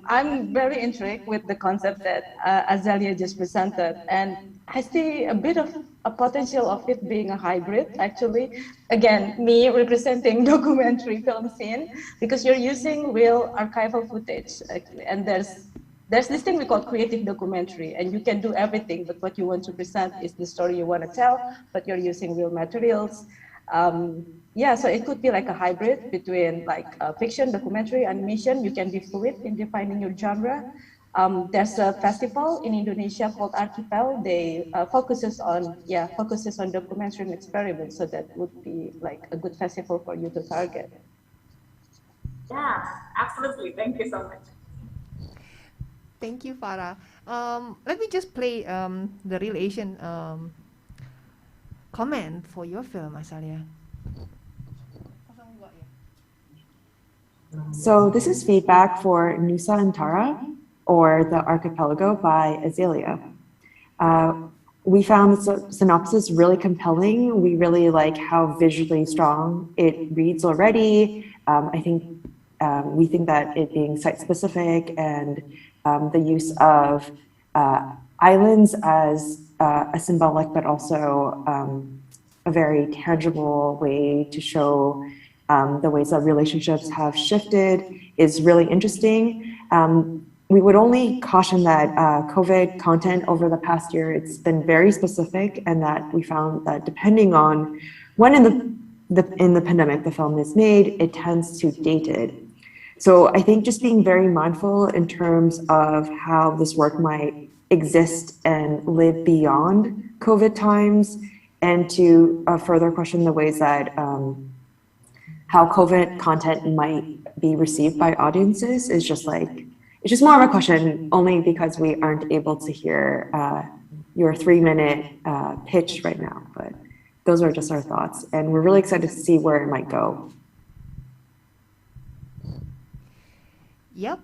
I'm very intrigued with the concept that Azalia just presented, and I see a bit of a potential of it being a hybrid, actually. Again, me representing documentary film scene, because you're using real archival footage, actually, and there's this thing we call creative documentary, and you can do everything, but what you want to present is the story you want to tell, but you're using real materials. So it could be like a hybrid between like fiction, documentary, animation. You can be fluid in defining your genre. There's a festival in Indonesia called Archipelago. They focuses on documentary and experiments. So that would be like a good festival for you to target. Yeah, absolutely. Thank you so much. Thank you, Farah. Let me just play the Real Asian comment for your film, Azalia. So this is feedback for Nusa Antara, or the Archipelago by Azealia. We found the synopsis really compelling. We really like how visually strong it reads already. I think we think that it being site-specific and the use of islands as a symbolic but also a very tangible way to show the ways that relationships have shifted is really interesting. We would only caution that COVID content over the past year, it's been very specific, and that we found that depending on when in the pandemic the film is made, it tends to date it. So I think just being very mindful in terms of how this work might exist and live beyond COVID times, and to further question the ways that how COVID content might be received by audiences is just like, it's just more of a question only because we aren't able to hear your 3-minute pitch right now, but those are just our thoughts, and we're really excited to see where it might go. Yep.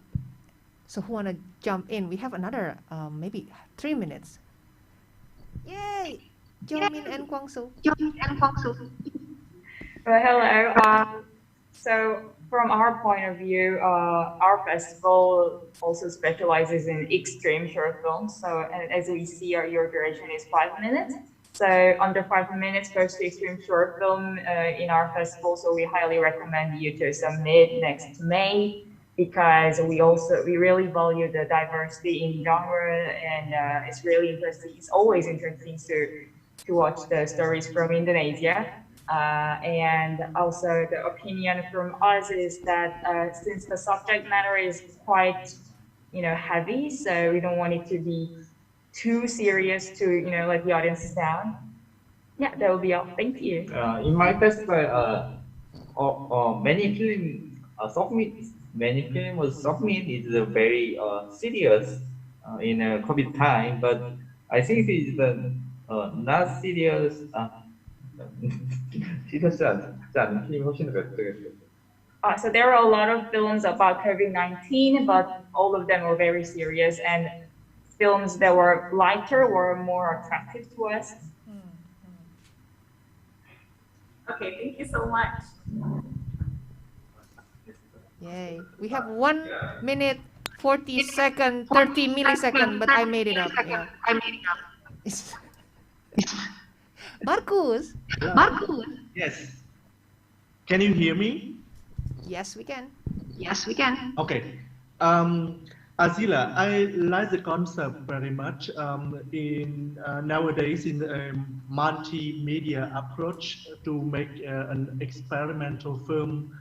So who wanna jump in? We have another maybe 3 minutes. Yay! Jongmin and Kwangsu. Well, hello. So from our point of view, our festival also specializes in extreme short films. So as we see, your duration is 5 minutes. So under 5 minutes, first extreme short film in our festival. So we highly recommend you to submit next May, because we really value the diversity in genre, and it's really interesting. It's always interesting to watch the stories from Indonesia. And also the opinion from us is that since the subject matter is quite, heavy, so we don't want it to be too serious to, let the audience down. Yeah, that will be all. Thank you. In my festival, many film was submitted is very serious in COVID time, but I think it's not serious. So there are a lot of films about COVID-19, but all of them were very serious, and films that were lighter were more attractive to us. Okay, thank you so much. Yay. We have 1 minute, 40 second, 30 millisecond, but I made it up. Yeah. Marcus. Yes. Can you hear me? Yes, we can. Okay. Azila, I like the concept very much. Nowadays, in a multimedia approach to make an experimental film,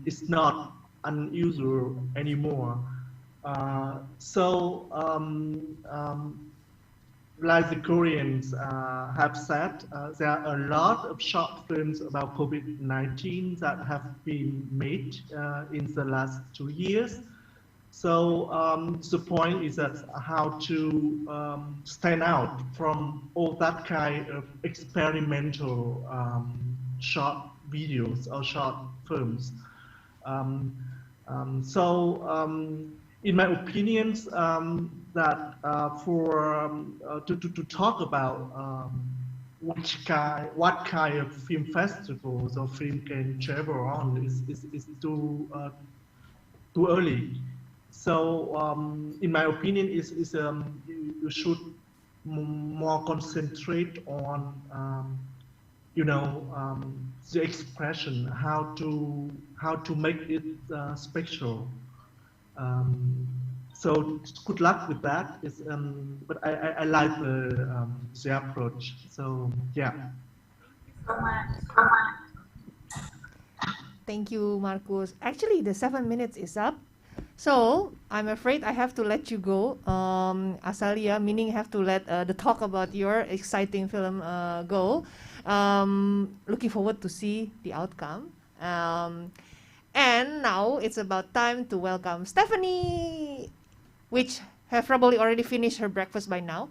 it's not unusual anymore. Like the Koreans have said, there are a lot of short films about COVID-19 that have been made in the last 2 years. So the point is that how to stand out from all that kind of experimental short videos or short films. In my opinions, that to talk about what kind of film festivals or film can travel on is too early. So in my opinion, you should more concentrate on the expression, how to make it special. So good luck with that. But I like the approach. So yeah. Thank you, Marcus. Actually, the 7 minutes is up. So I'm afraid I have to let you go, Asalia, meaning have to let the talk about your exciting film go. Looking forward to see the outcome. And now it's about time to welcome Stephanie, which have probably already finished her breakfast by now.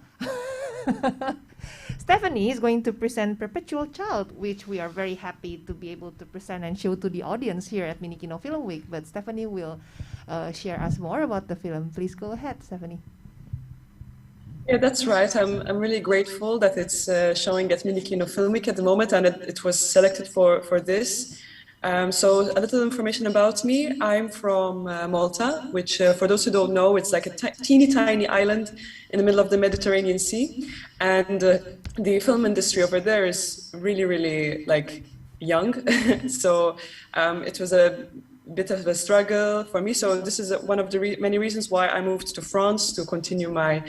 Stephanie is going to present Perpetual Child, which we are very happy to be able to present and show to the audience here at Minikino Film Week. But Stephanie will share us more about the film. Please go ahead, Stephanie. Yeah, that's right. I'm really grateful that it's showing at Minikino Film Week at the moment, and it was selected for this. So a little information about me. I'm from Malta, which for those who don't know, it's like a teeny tiny island in the middle of the Mediterranean Sea. And the film industry over there is really, really like young. So it was a bit of a struggle for me. So this is one of the many reasons why I moved to France to continue my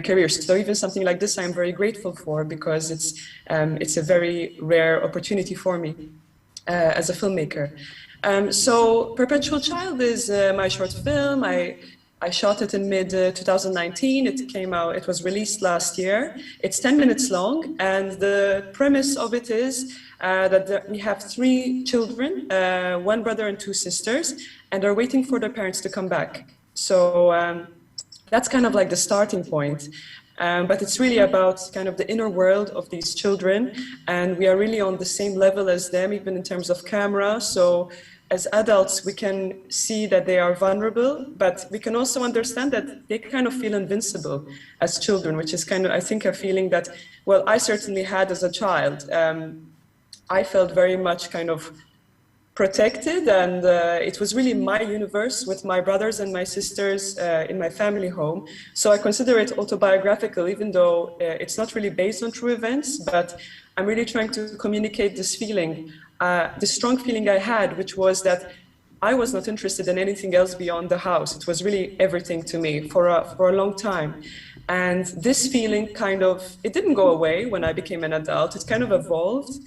career. So even something like this, I'm very grateful for, because it's a very rare opportunity for me as a filmmaker. So Perpetual Child is my short film. I shot it in mid 2019. It came out, it was released last year. It's 10 minutes long, and the premise of it is that we have 3 children, 1 brother and 2 sisters, and are waiting for their parents to come back. So that's kind of like the starting point. But it's really about kind of the inner world of these children, and we are really on the same level as them, even in terms of camera. So as adults, we can see that they are vulnerable, but we can also understand that they kind of feel invincible as children, which is kind of, I think, a feeling that, well, I certainly had as a child. I felt very much kind of protected, and it was really my universe with my brothers and my sisters in my family home. So I consider it autobiographical, even though it's not really based on true events, but I'm really trying to communicate this feeling, the strong feeling I had, which was that I was not interested in anything else beyond the house. It was really everything to me for a long time. And this feeling kind of, it didn't go away when I became an adult. It kind of evolved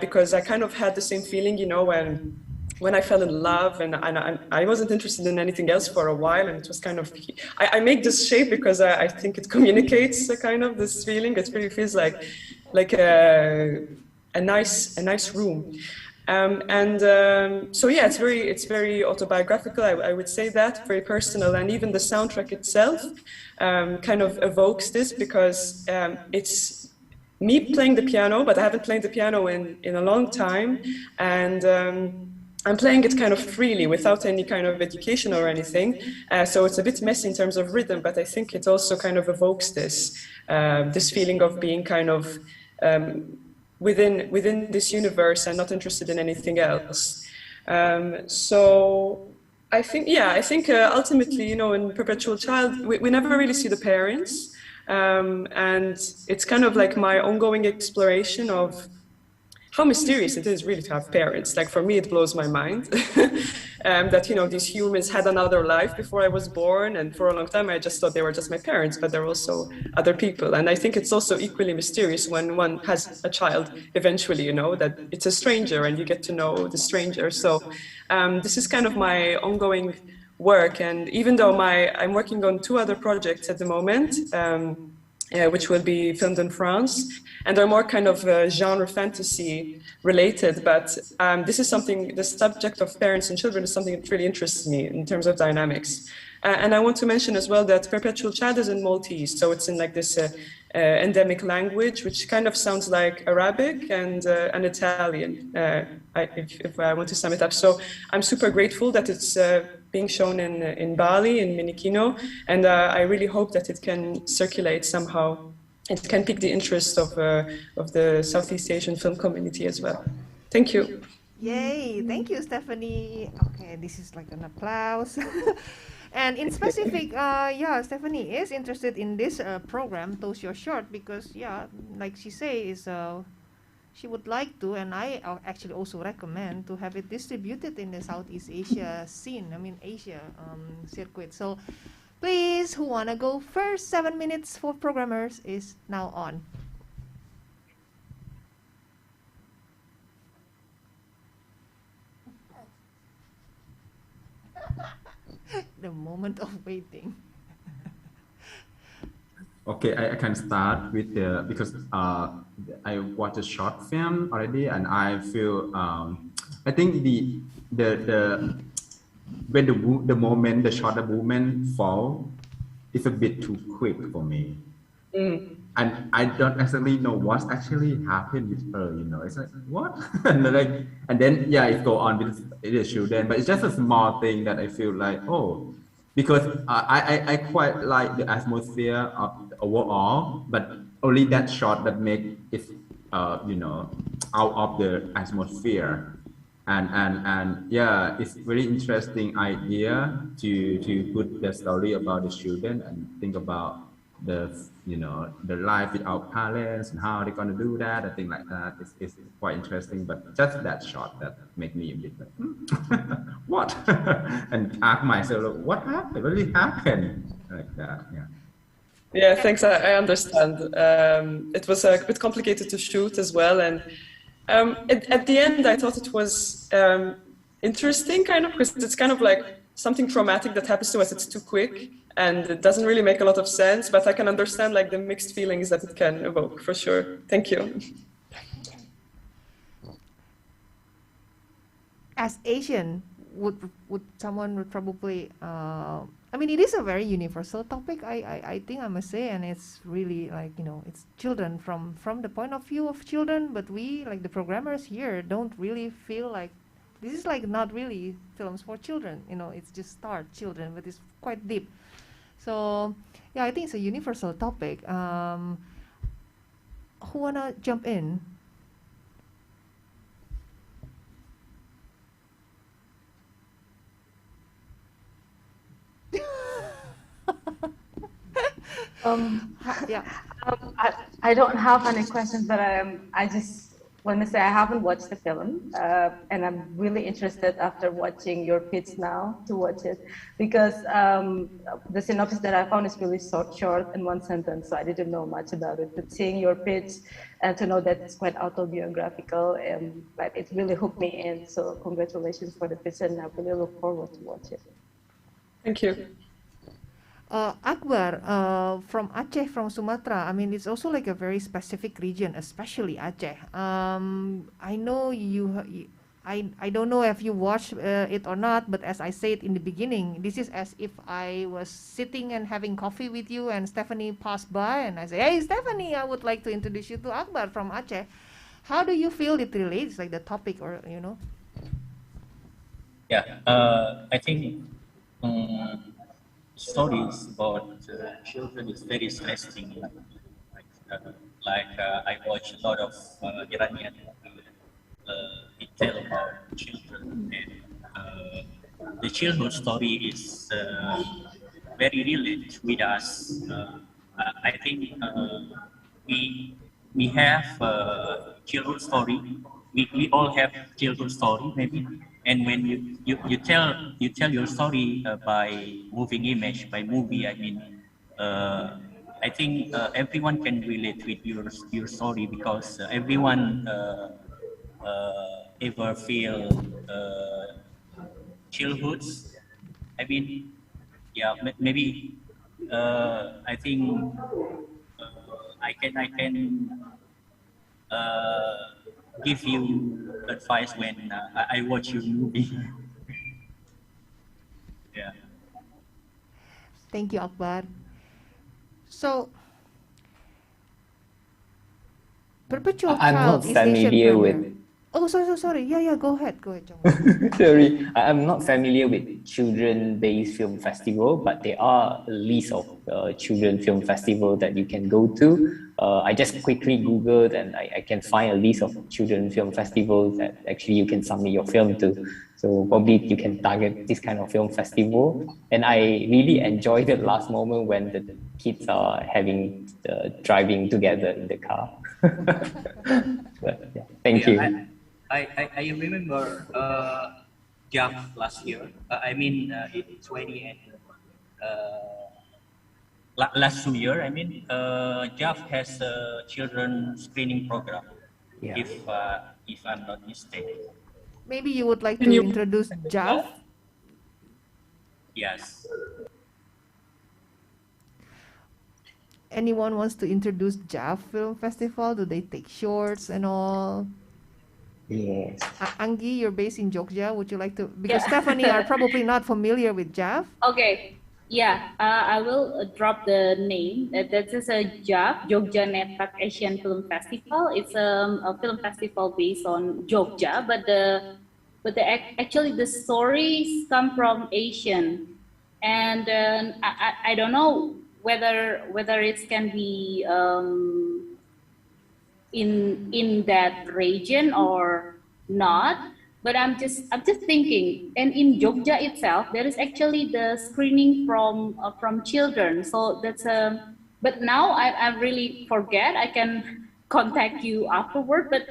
because I kind of had the same feeling, you know, when I fell in love, and I wasn't interested in anything else for a while. And it was kind of, I make this shape because I think it communicates a kind of this feeling. It really feels like a nice room. So yeah, it's very autobiographical. I would say that, very personal, and even the soundtrack itself kind of evokes this, because it's me playing the piano, but I haven't played the piano in a long time, and I'm playing it kind of freely without any kind of education or anything. So it's a bit messy in terms of rhythm, but I think it also kind of evokes this feeling of being kind of within this universe and not interested in anything else. So I think ultimately, you know, in Perpetual Child, we never really see the parents. And it's kind of like my ongoing exploration of how mysterious it is really to have parents. Like, for me, it blows my mind that, you know, these humans had another life before I was born. And for a long time, I just thought they were just my parents, but they're also other people. And I think it's also equally mysterious when one has a child eventually, you know, that it's a stranger and you get to know the stranger. So this is kind of my ongoing work. And even though I'm working on 2 other projects at the moment, which will be filmed in France, and they're more kind of genre fantasy related, but this is something, the subject of parents and children is something that really interests me in terms of dynamics. And I want to mention as well that Perpetual Child is in Maltese, so it's in like this endemic language, which kind of sounds like Arabic and Italian, if I want to sum it up. So I'm super grateful that it's being shown in Bali, in Minikino, and I really hope that it can circulate somehow. It can pique the interest of the Southeast Asian film community as well. Thank you. Yay, thank you, Stephanie. Okay, this is like an applause. And in specific, yeah, Stephanie is interested in this program, Toast Your Short, because, yeah, like she says, she would like to, and I actually also recommend to have it distributed in the Southeast Asia scene, Asia circuit. So please, who want to go first? 7 minutes for programmers is now on. The moment of waiting. Okay, I can start with because I watched a short film already, and I feel I think when the moment the shot movement fall is a bit too quick for me. And I don't exactly know what's actually happened with her, you know. It's like, what? and then yeah, it go on with the children, but it's just a small thing that I feel like, oh, because I quite like the atmosphere of the overall, but only that shot that make it you know, out of the atmosphere. And yeah, it's very interesting idea to put the story about the children and think about the, you know, the life without parents and how they're gonna do that and things like that. It's quite interesting, but just that shot that make me a bit like, what? And ask myself, what happened? What really happened? Like that, yeah. Yeah, thanks. I understand. It was a bit complicated to shoot as well, and at the end, I thought it was interesting, kind of, because it's kind of like something traumatic that happens to us. It's too quick, and it doesn't really make a lot of sense. But I can understand like the mixed feelings that it can evoke, for sure. Thank you. As Asian, would someone would probably I mean, it is a very universal topic, I think I must say, and it's really like, you know, it's children from the point of view of children, but we, like the programmers here, don't really feel like this is like not really films for children, you know, it's just start children, but it's quite deep. So yeah, I think it's a universal topic. Who wanna jump in? Yeah. I don't have any questions, but I just want to say I haven't watched the film, and I'm really interested after watching your pitch now to watch it, because the synopsis that I found is really short in one sentence, so I didn't know much about it. But seeing your pitch and to know that it's quite autobiographical, but it really hooked me in. So congratulations for the pitch, and I really look forward to watch it. Thank you. Akbar, from Aceh, from Sumatra, I mean, it's also like a very specific region, especially Aceh. I know I don't know if you watched it or not, but as I said in the beginning, this is as if I was sitting and having coffee with you and Stephanie passed by and I say, hey, Stephanie, I would like to introduce you to Akbar from Aceh. How do you feel it relates, like the topic, or, you know? Yeah, I think stories about children is very interesting. I watch a lot of Iranian it tell about children, and the childhood story is very related with us. I think we have childhood story. We all have childhood story maybe. And when you tell your story by moving image, by movie, I mean, I think everyone can relate with your story, because everyone ever feel childhoods. I mean, yeah, maybe I think I can give you advice when I watch your movie. Yeah. Thank you, Akbar. So, Perpetual I'm Child not is Asian familiar premiere. with. Oh, sorry. Yeah, go ahead, Jong. Sorry, I'm not familiar with children-based film festival, but there are a list of children film festival that you can go to. I just quickly Googled and I can find a list of children film festivals that actually you can submit your film to. So probably you can target this kind of film festival. And I really enjoyed the last moment when the kids are having driving together in the car. But, yeah, thank you. I remember JAF last year. I mean, in 20 and last 2 years. I mean, JAF has a children screening program. Yeah. If I'm not mistaken. Maybe you would like to introduce JAF? Yes. Anyone wants to introduce JAF Film Festival? Do they take shorts and all? Yes. Anggi, you're based in Jogja. Would you like to? Because Yeah. Stephanie are probably not familiar with JAF. Okay. Yeah, I will drop the name. That is a JAF, Jogja Netak Asian Film Festival. It's a film festival based on Jogja, but actually the stories come from Asian, and I don't know whether it can be in that region or not. But I'm just thinking, and in Jogja itself, there is actually the screening from children. So that's but now I really forget. I can contact you afterward. But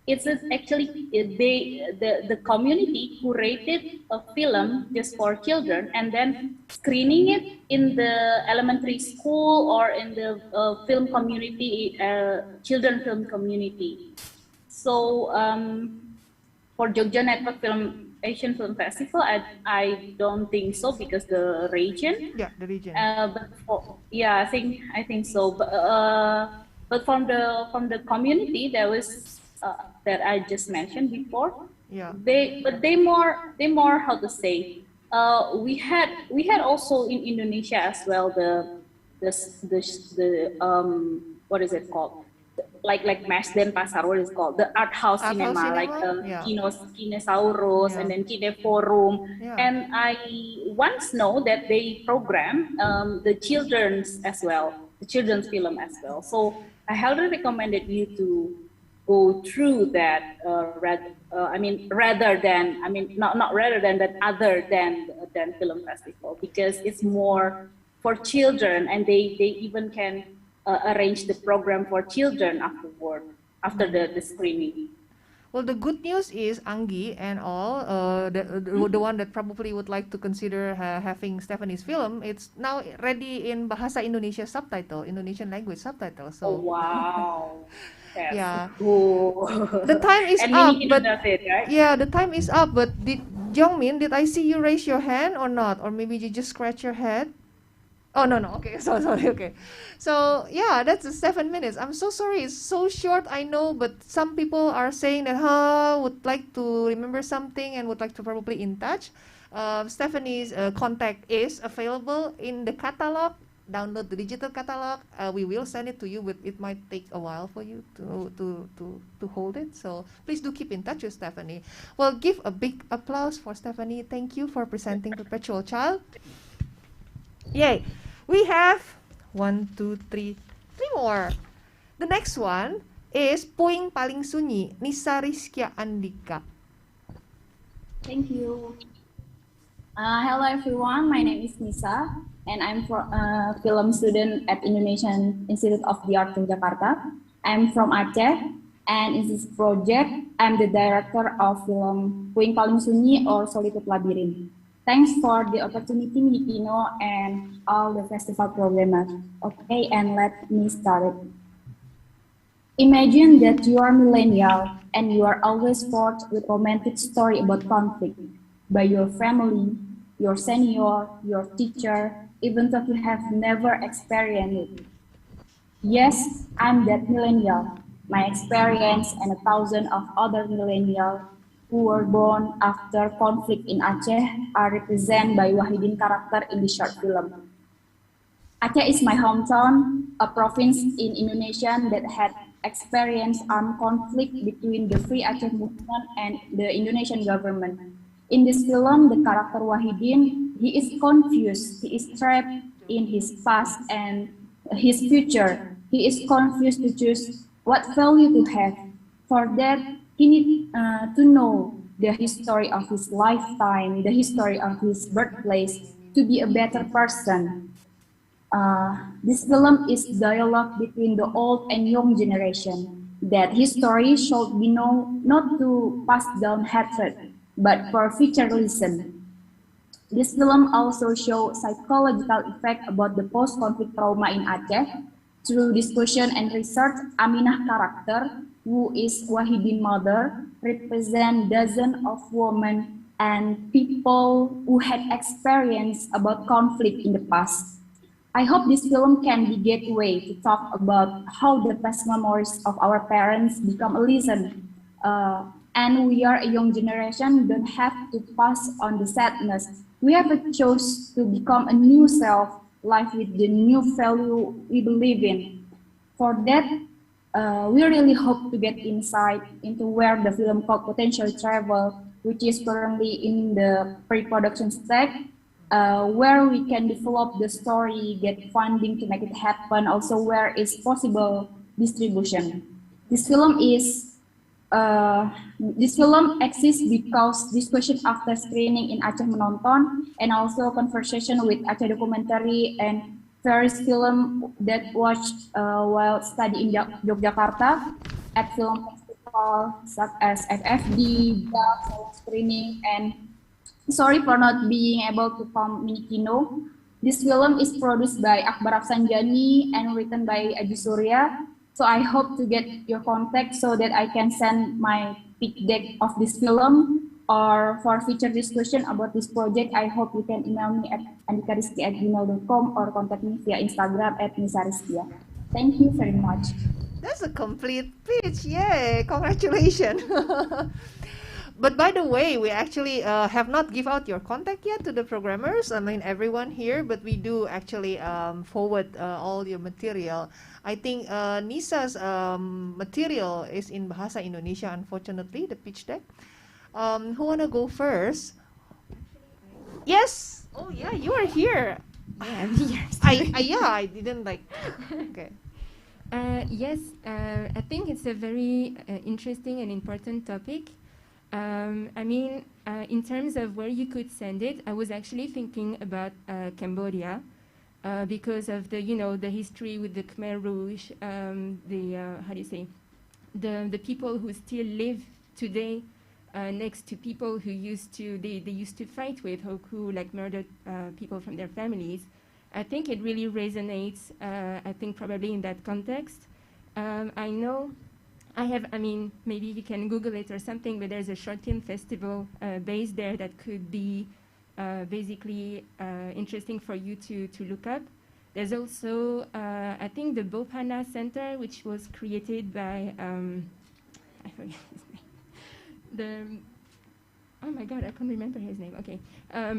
it's actually the community who rated a film just for children and then screening it in the elementary school or in the film community, children film community. So for Jogja Network Asian Film Festival, I don't think so because the region. Yeah, the region. But yeah, I think so. But from the community, there was that I just mentioned before. Yeah. They more how to say. We had also in Indonesia as well the what is it called? Like Masden Pasar, what is it called? The art house cinema, like Kinesaurus and then Kineforum. Yeah. And I once know that they program the children's as well, the children's film as well. So I highly recommended you to go through that rather than that other than film festival, because it's more for children, and they even can arrange the program for children after the screening. Well, the good news is Anggi and all, the one that probably would like to consider having Stephanie's film, it's now ready in Bahasa Indonesia subtitle, Indonesian language subtitle. So wow. Yes. Yeah. Cool. The time is and up, but but it, right? yeah, the time is up. But Jongmin, did I see you raise your hand or not? Or maybe you just scratch your head? Oh, no. Okay, sorry. Okay. So, yeah, that's the 7 minutes. I'm so sorry. It's so short, I know, but some people are saying that, would like to remember something and would like to probably in touch. Stephanie's contact is available in the catalog. Download the digital catalog. We will send it to you, but it might take a while for you to hold it. So, please do keep in touch with Stephanie. Well, give a big applause for Stephanie. Thank you for presenting Perpetual Child. Yay. We have 1, 2, 3 more. The next one is Puing Paling Sunyi, Nisa Rizkia Andika. Thank you. Hello everyone, my name is Nisa, and I'm a film student at Indonesian Institute of the Arts in Jakarta. I'm from Aceh, and in this project, I'm the director of film Puing Paling Sunyi or Solitude Labyrinth. Thanks for the opportunity, Minikino, and all the festival programmers. Okay, and let me start it. Imagine that you are millennial and you are always forced with romantic story about conflict by your family, your senior, your teacher, even though you have never experienced it. Yes, I'm that millennial. My experience and 1,000 of other millennials who were born after conflict in Aceh are represented by Wahidin character in the short film. Aceh is my hometown, a province in Indonesia that had experienced armed conflict between the Free Aceh movement and the Indonesian government. In this film, the character Wahidin, he is confused, he is trapped in his past and his future. He is confused to choose what value to have. For that, he needs to know the history of his lifetime, the history of his birthplace, to be a better person. This film is dialogue between the old and young generation, that history should be known not to pass down hatred, but for future lesson. This film also shows psychological effect about the post-conflict trauma in Aceh. Through discussion and research, Aminah character, who is Wahidin's mother, represent dozens of women and people who had experience about conflict in the past. I hope this film can be a gateway to talk about how the past memories of our parents become a lesson. And we are a young generation, don't have to pass on the sadness. We have a choice to become a new self, life with the new value we believe in. For that, we really hope to get insight into where the film called Potential Travel, which is currently in the pre-production stage, where we can develop the story, get funding to make it happen, also where is possible distribution. This film exists because discussion after screening in Aceh Menonton and also conversation with Aceh Documentary and various film that watched while studying in Yogyakarta at film festival such as FFD, BAF, screening, and sorry for not being able to come Minikino. This film is produced by Akbar Afsanjani and written by Adi Surya. So I hope to get your contact so that I can send my pitch deck of this film, or for future discussion about this project, I hope you can email me at andikarizki@gmail.com or contact me via Instagram @nisarizkia. Thank you very much. That's a complete pitch. Yay! Congratulations. But by the way, we actually have not give out your contact yet to the programmers. I mean, everyone here, but we do actually forward all your material. I think Nisa's material is in Bahasa Indonesia, unfortunately, the pitch deck. Who wanna go first? Yes. Oh yeah, you are here. Yeah, I'm here. I didn't like. Okay. Yes, I think it's a very interesting and important topic. I mean, in terms of where you could send it, I was actually thinking about Cambodia because of the, the history with the Khmer Rouge, how do you say, the people who still live today next to people who they used to fight with, who like murdered people from their families. I think it really resonates, I think probably in that context. I know I mean, maybe you can Google it or something, but there's a short film festival based there that could be basically interesting for you to look up. There's also, I think, the Bopana Center, which was created by, I forget his name. Oh my God, I can't remember his name. Okay.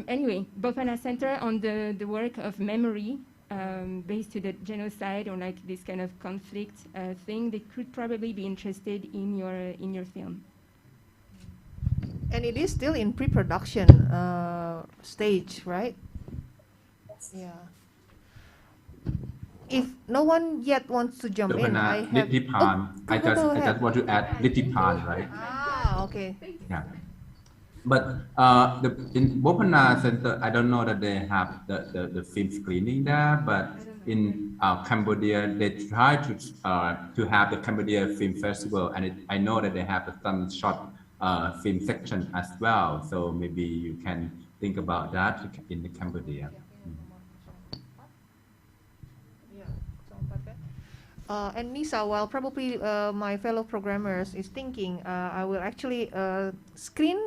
Anyway, Bopana Center on the work of memory based to the genocide or like this kind of conflict thing. They could probably be interested in your film. And it is still in pre-production stage, right? Yeah. If no one yet wants to jump in, I have. I just want to add Litipan, right? Ah, okay. Yeah. But in Bopana Center, I don't know that they have the film screening there, but in Cambodia, they try to have the Cambodia Film Festival, and I know that they have some short film section as well. So maybe you can think about that in the Cambodia. And Nisa, while probably my fellow programmers is thinking, I will actually screen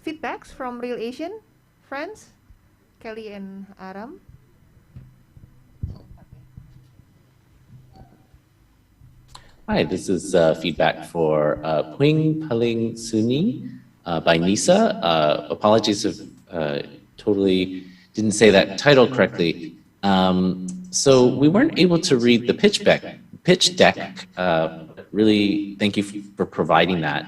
feedbacks from Real Asian friends, Kelly and Aram. Hi, this is feedback for Puing Paling Suni by Nisa. Apologies if totally didn't say that title correctly. So we weren't able to read the pitch deck. Really, thank you for providing that,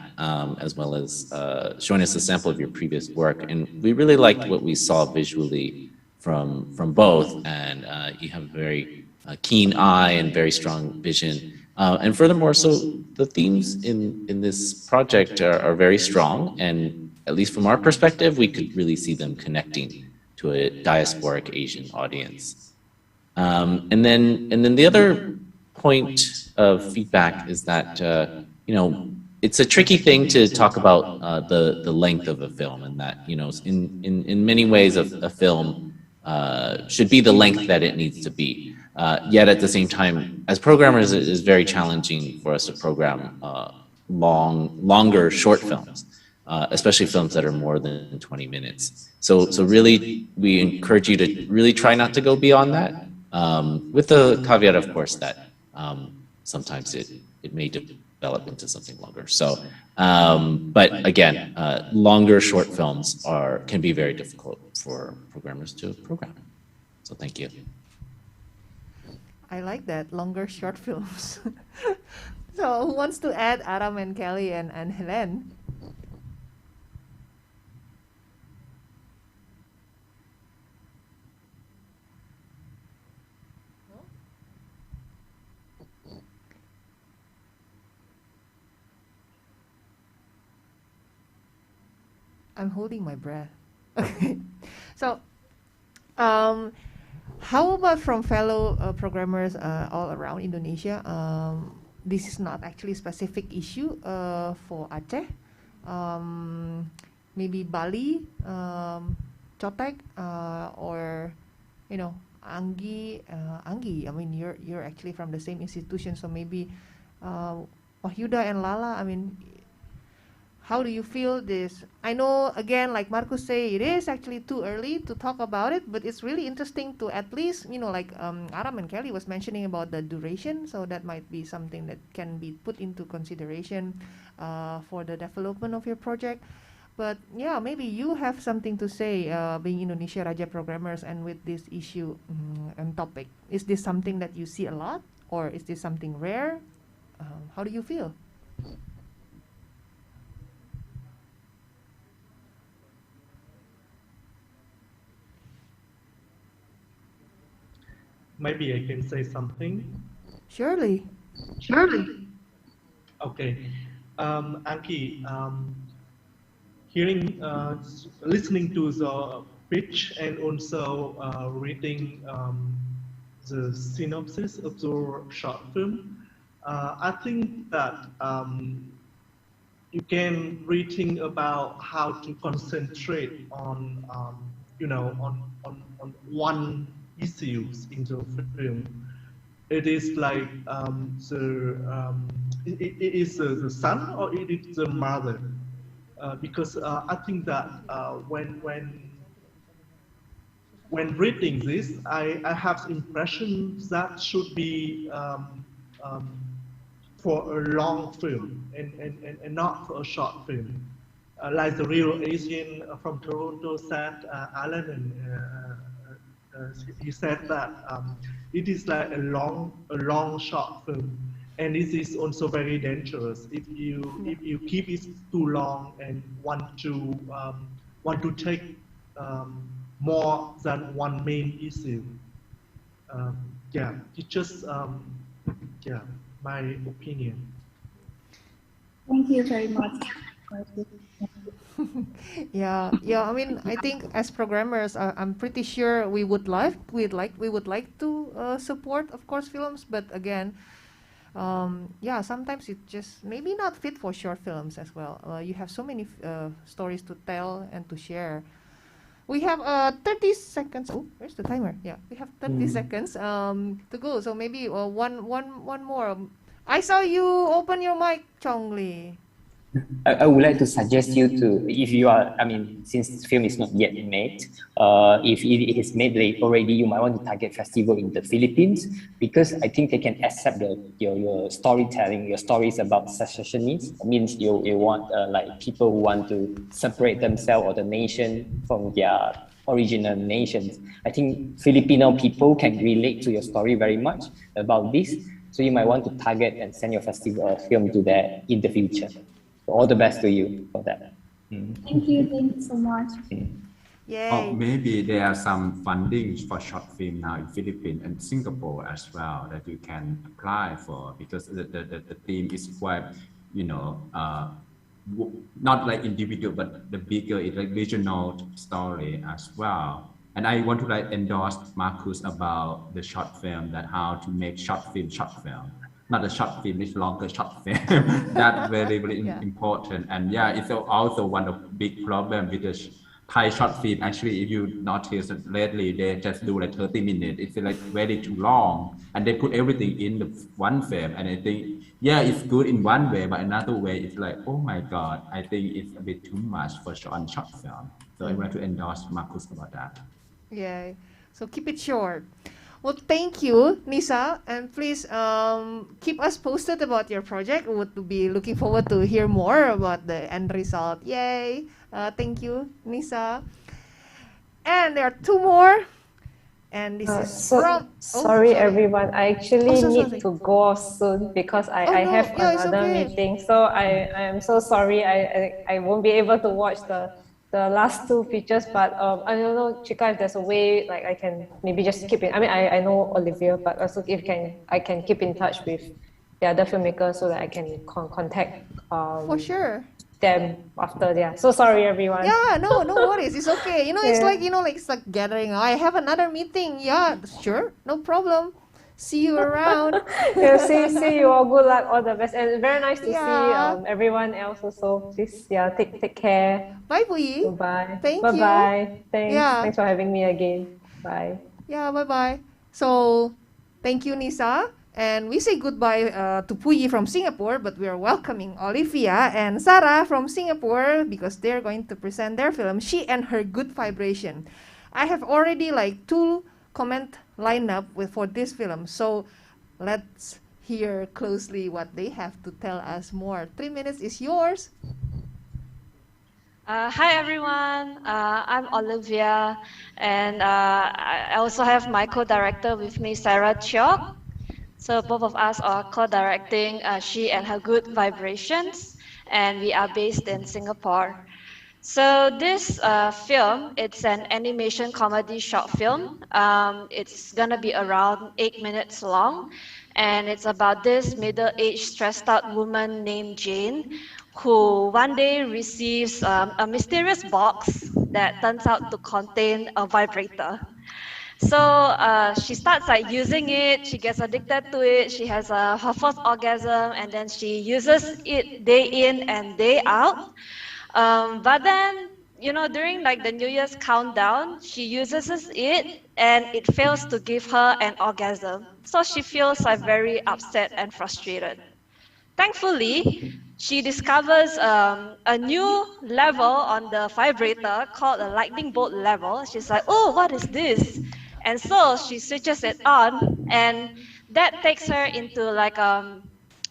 as well as showing us a sample of your previous work. And we really liked what we saw visually from both. And you have a very keen eye and very strong vision. And furthermore, so the themes in this project are very strong. And at least from our perspective, we could really see them connecting to a diasporic Asian audience. And then the other point of feedback is that it's a tricky thing to talk about the length of a film, and that in many ways a film should be the length that it needs to be. Yet at the same time, as programmers, it is very challenging for us to program longer short films, especially films that are more than 20 minutes. So really, we encourage you to really try not to go beyond that. With the caveat, of course, that sometimes it may develop into something longer. So, but again, longer short films can be very difficult for programmers to program. So thank you. I like that, longer short films. So who wants to add? Aram and Kelly and Helen? I'm holding my breath. Okay. So, how about from fellow programmers all around Indonesia? This is not actually a specific issue for Aceh. Maybe Bali, Chotek, or Anggi. I mean, you're actually from the same institution, so maybe Wahyuda and Lala. I mean, how do you feel this? I know, again, like Marcus say, it is actually too early to talk about it, but it's really interesting to at least, like Aram and Kelly was mentioning about the duration, so that might be something that can be put into consideration for the development of your project. But yeah, maybe you have something to say, being Indonesia Raja programmers and with this issue and topic. Is this something that you see a lot, or is this something rare? How do you feel? Maybe I can say something. Surely. Okay. Anki, hearing, listening to the pitch and also reading the synopsis of the short film, I think that you can rethink about how to concentrate on, on one issues in the film. It is like it is the son or it is the mother, because I think that when reading this, I have the impression that should be for a long film and not for a short film. Like the real Asian from Toronto said, Alan, and he said that it is like a long short film, and this is also very dangerous if you keep it too long and want to take more than one main issue. Yeah, it's just my opinion. Thank you very much. Yeah. I mean, I think as programmers, I'm pretty sure we would like to support, of course, films. But again, sometimes it just maybe not fit for short films as well. You have so many stories to tell and to share. We have 30 seconds. Oh, where's the timer? Yeah, we have 30 seconds to go. So maybe one more. I saw you open your mic, Chongli. I would like to suggest you to, if you are, since this film is not yet made, if it is made already, you might want to target festival in the Philippines, because I think they can accept your storytelling, your stories about secessionists. It means you want like people who want to separate themselves or the nation from their original nations. I think Filipino people can relate to your story very much about this. So you might want to target and send your festival film to that in the future. All the best to you for that. Thank you so much. Yay. Or maybe there are some funding for short film now in Philippines and Singapore as well that you can apply for, because the theme is quite, not like individual, but the bigger, like regional story as well. And I want to endorse Marcus about the short film, that how to make short film. Not a short film, it's longer short film. That's very important. And it's also one of the big problem with the Thai short film. Actually, if you notice lately, they just do like 30 minutes. It's like very too long. And they put everything in the one film. And I think, it's good in one way, but another way, it's like, oh my God, I think it's a bit too much for short film. So I want to endorse Marcus about that. Yeah, so keep it short. Well, thank you, Nisa, and please keep us posted about your project. We would be looking forward to hear more about the end result. Yay! Thank you, Nisa. And there are two more, and this is from. Sorry, everyone. I actually need to go soon because I have another meeting. So I am so sorry. I won't be able to watch the last two features, but I don't know, Chika, if there's a way like I can maybe just keep it. I know Olivia, but also if I can keep in touch with the other filmmakers so that I can contact. For sure. them after. Yeah. So sorry, everyone. Yeah, no worries. It's okay. It's Yeah. like, it's like gathering. I have another meeting. Yeah, sure. No problem. See you around. Yeah, see you all. Good luck, all the best, and very nice to see Yeah. everyone else also. Please, yeah, take care. Bye, Puyi. Bye. Thank you. Bye. Thanks. Yeah. Thanks for having me again. Bye. Yeah, bye-bye. So, thank you, Nisa. And we say goodbye to Puyi from Singapore, but we are welcoming Olivia and Sarah from Singapore because they're going to present their film, She and Her Good Vibration. I have already like 2 comment lined up for this film. So, let's hear closely what they have to tell us more. 3 minutes is yours. Hi everyone, I'm Olivia, and I also have my co-director with me, Sarah Chok. So both of us are co-directing She and Her Good Vibrations, and we are based in Singapore. So this film, it's an animation comedy short film. It's gonna be around 8 minutes long, and it's about this middle-aged, stressed-out woman named Jane, who one day receives a mysterious box that turns out to contain a vibrator. So she starts like using it, she gets addicted to it, she has her first orgasm, and then she uses it day in and day out. But then, during like the New Year's countdown, she uses it and it fails to give her an orgasm. So she feels like very upset and frustrated. Thankfully, she discovers a new level on the vibrator called a lightning bolt level. She's like, oh, what is this? And so she switches it on, and that takes her into like a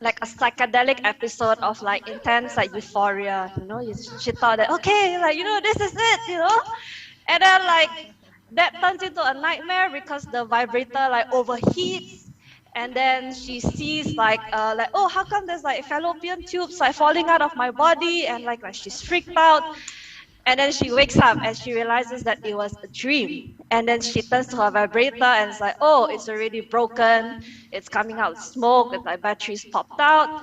psychedelic episode of like intense like euphoria. She thought that, okay, this is it, and then like that turns into a nightmare because the vibrator like overheats. And then she sees like oh, how come there's like fallopian tubes like falling out of my body, and like she's freaked out. And then she wakes up and she realizes that it was a dream. And then she turns to her vibrator and it's like, oh, it's already broken. It's coming out smoke. It's like batteries popped out.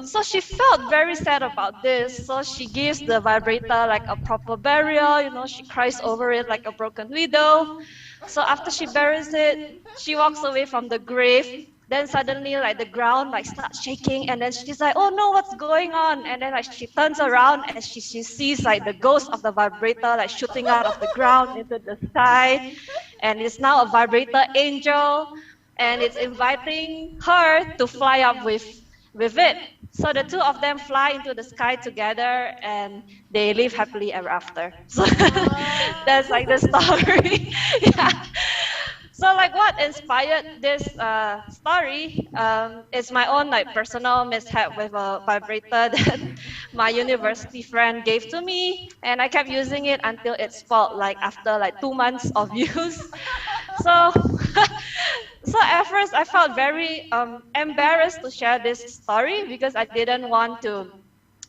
So she felt very sad about this. So she gives the vibrator like a proper burial. She cries over it like a broken widow. So after she buries it, she walks away from the grave. Then suddenly like the ground like starts shaking, and then she's like, oh no, what's going on? And then like she turns around and she sees like the ghost of the vibrator like shooting out of the ground into the sky, and it's now a vibrator angel, and it's inviting her to fly up with it. So the two of them fly into the sky together and they live happily ever after. So that's like the story. Yeah. So like what inspired this story is my own like personal mishap with a vibrator that my university friend gave to me, and I kept using it until it spoiled like after like 2 months of use. So so at first I felt very embarrassed to share this story because I didn't want to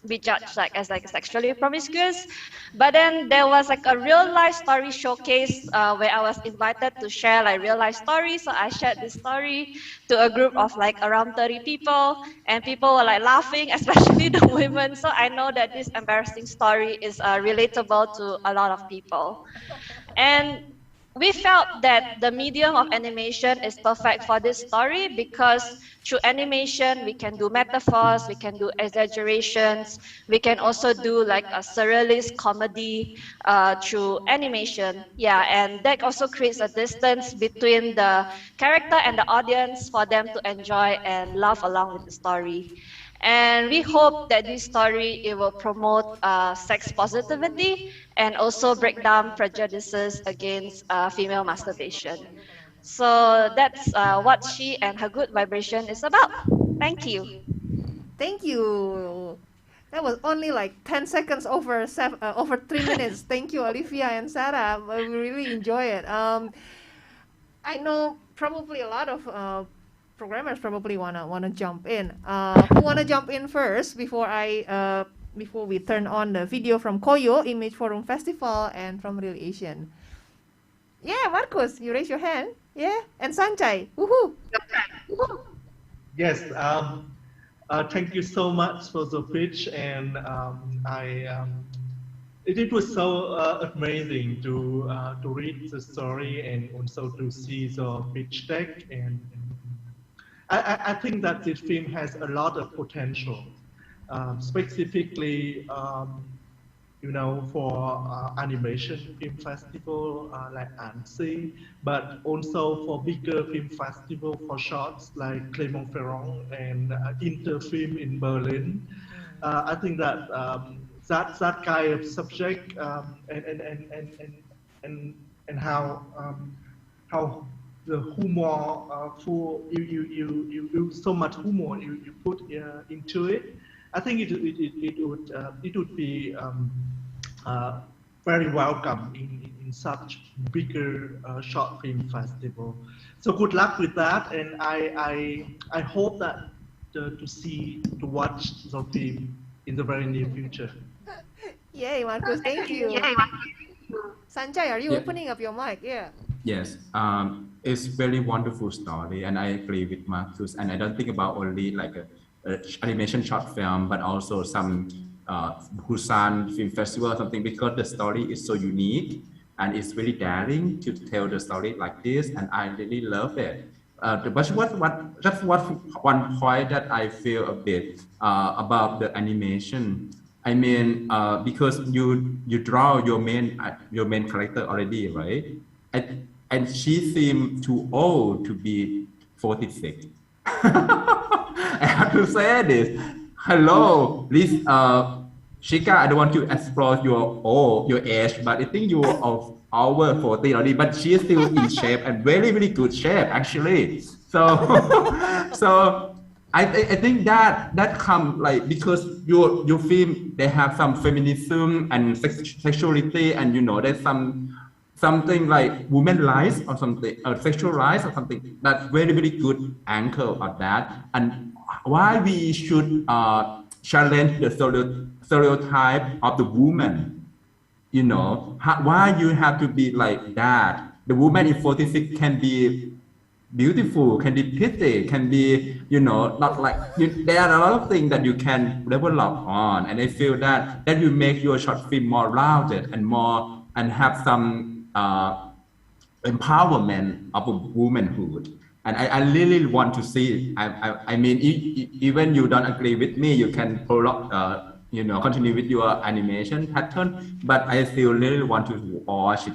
be judged like as like sexually promiscuous. But then there was like a real life story showcase where I was invited to share like real life stories. So I shared this story to a group of like around 30 people, and people were like laughing, especially the women. So I know that this embarrassing story is relatable to a lot of people. And we felt that the medium of animation is perfect for this story because through animation, we can do metaphors, we can do exaggerations, we can also do like a surrealist comedy through animation. Yeah, and that also creates a distance between the character and the audience for them to enjoy and laugh along with the story. And we hope that this story, it will promote sex positivity and also break down prejudices against female masturbation. So that's what She and Her Good Vibration is about. Thank you. Thank you. That was only like 10 seconds over 3 minutes. Thank you, Olivia and Sarah. We really enjoy it. I know probably a lot of programmers probably wanna jump in. Who wanna jump in first before we turn on the video from Koyo Image Forum Festival and from Real Asian? Yeah, Marcus, you raise your hand. Yeah, and Sanjay. Woohoo! Yes. Thank you so much for the pitch, and it was so amazing to read the story and also to see the pitch deck, and I think that this film has a lot of potential, specifically you know, for animation film festival like Annecy, but also for bigger film festival for shorts like Clermont-Ferrand and Interfilm in Berlin. I think that that kind of subject and how the humor for you so much humor you put into it. I think it would be very welcome in such bigger short film festival. So good luck with that, and I hope that to watch the film in the very near future. Yay, Marcus, thank you. Sanjay, are you opening up your mic? Yeah. Yes, it's very wonderful story, and I agree with Marcus. And I don't think about only like a animation short film, but also some Busan Film Festival or something, because the story is so unique and it's really daring to tell the story like this, and I really love it. But just one point that I feel a bit about the animation. I mean, because you draw your main character already, right? And she seemed too old to be 46. I have to say this. Hello, please, Shika, I don't want to explore your age, but I think you are over 40 already, but she is still in shape and very, very good shape, actually. So, so I think that come like because your film, they have some feminism and sexuality, and you know, there's something like women rights or something, or sexual rights or something. That's very, very good angle on that. And why we should challenge the stereotype of the woman, you know, why you have to be like that. The woman in 46 can be beautiful, can be pretty, can be, you know, not like, there are a lot of things that you can develop on. And I feel that will make your short film more rounded and more, and have some empowerment of womanhood. And I really want to see. I mean, even you don't agree with me, you can you know, continue with your animation pattern. But I still really want to watch it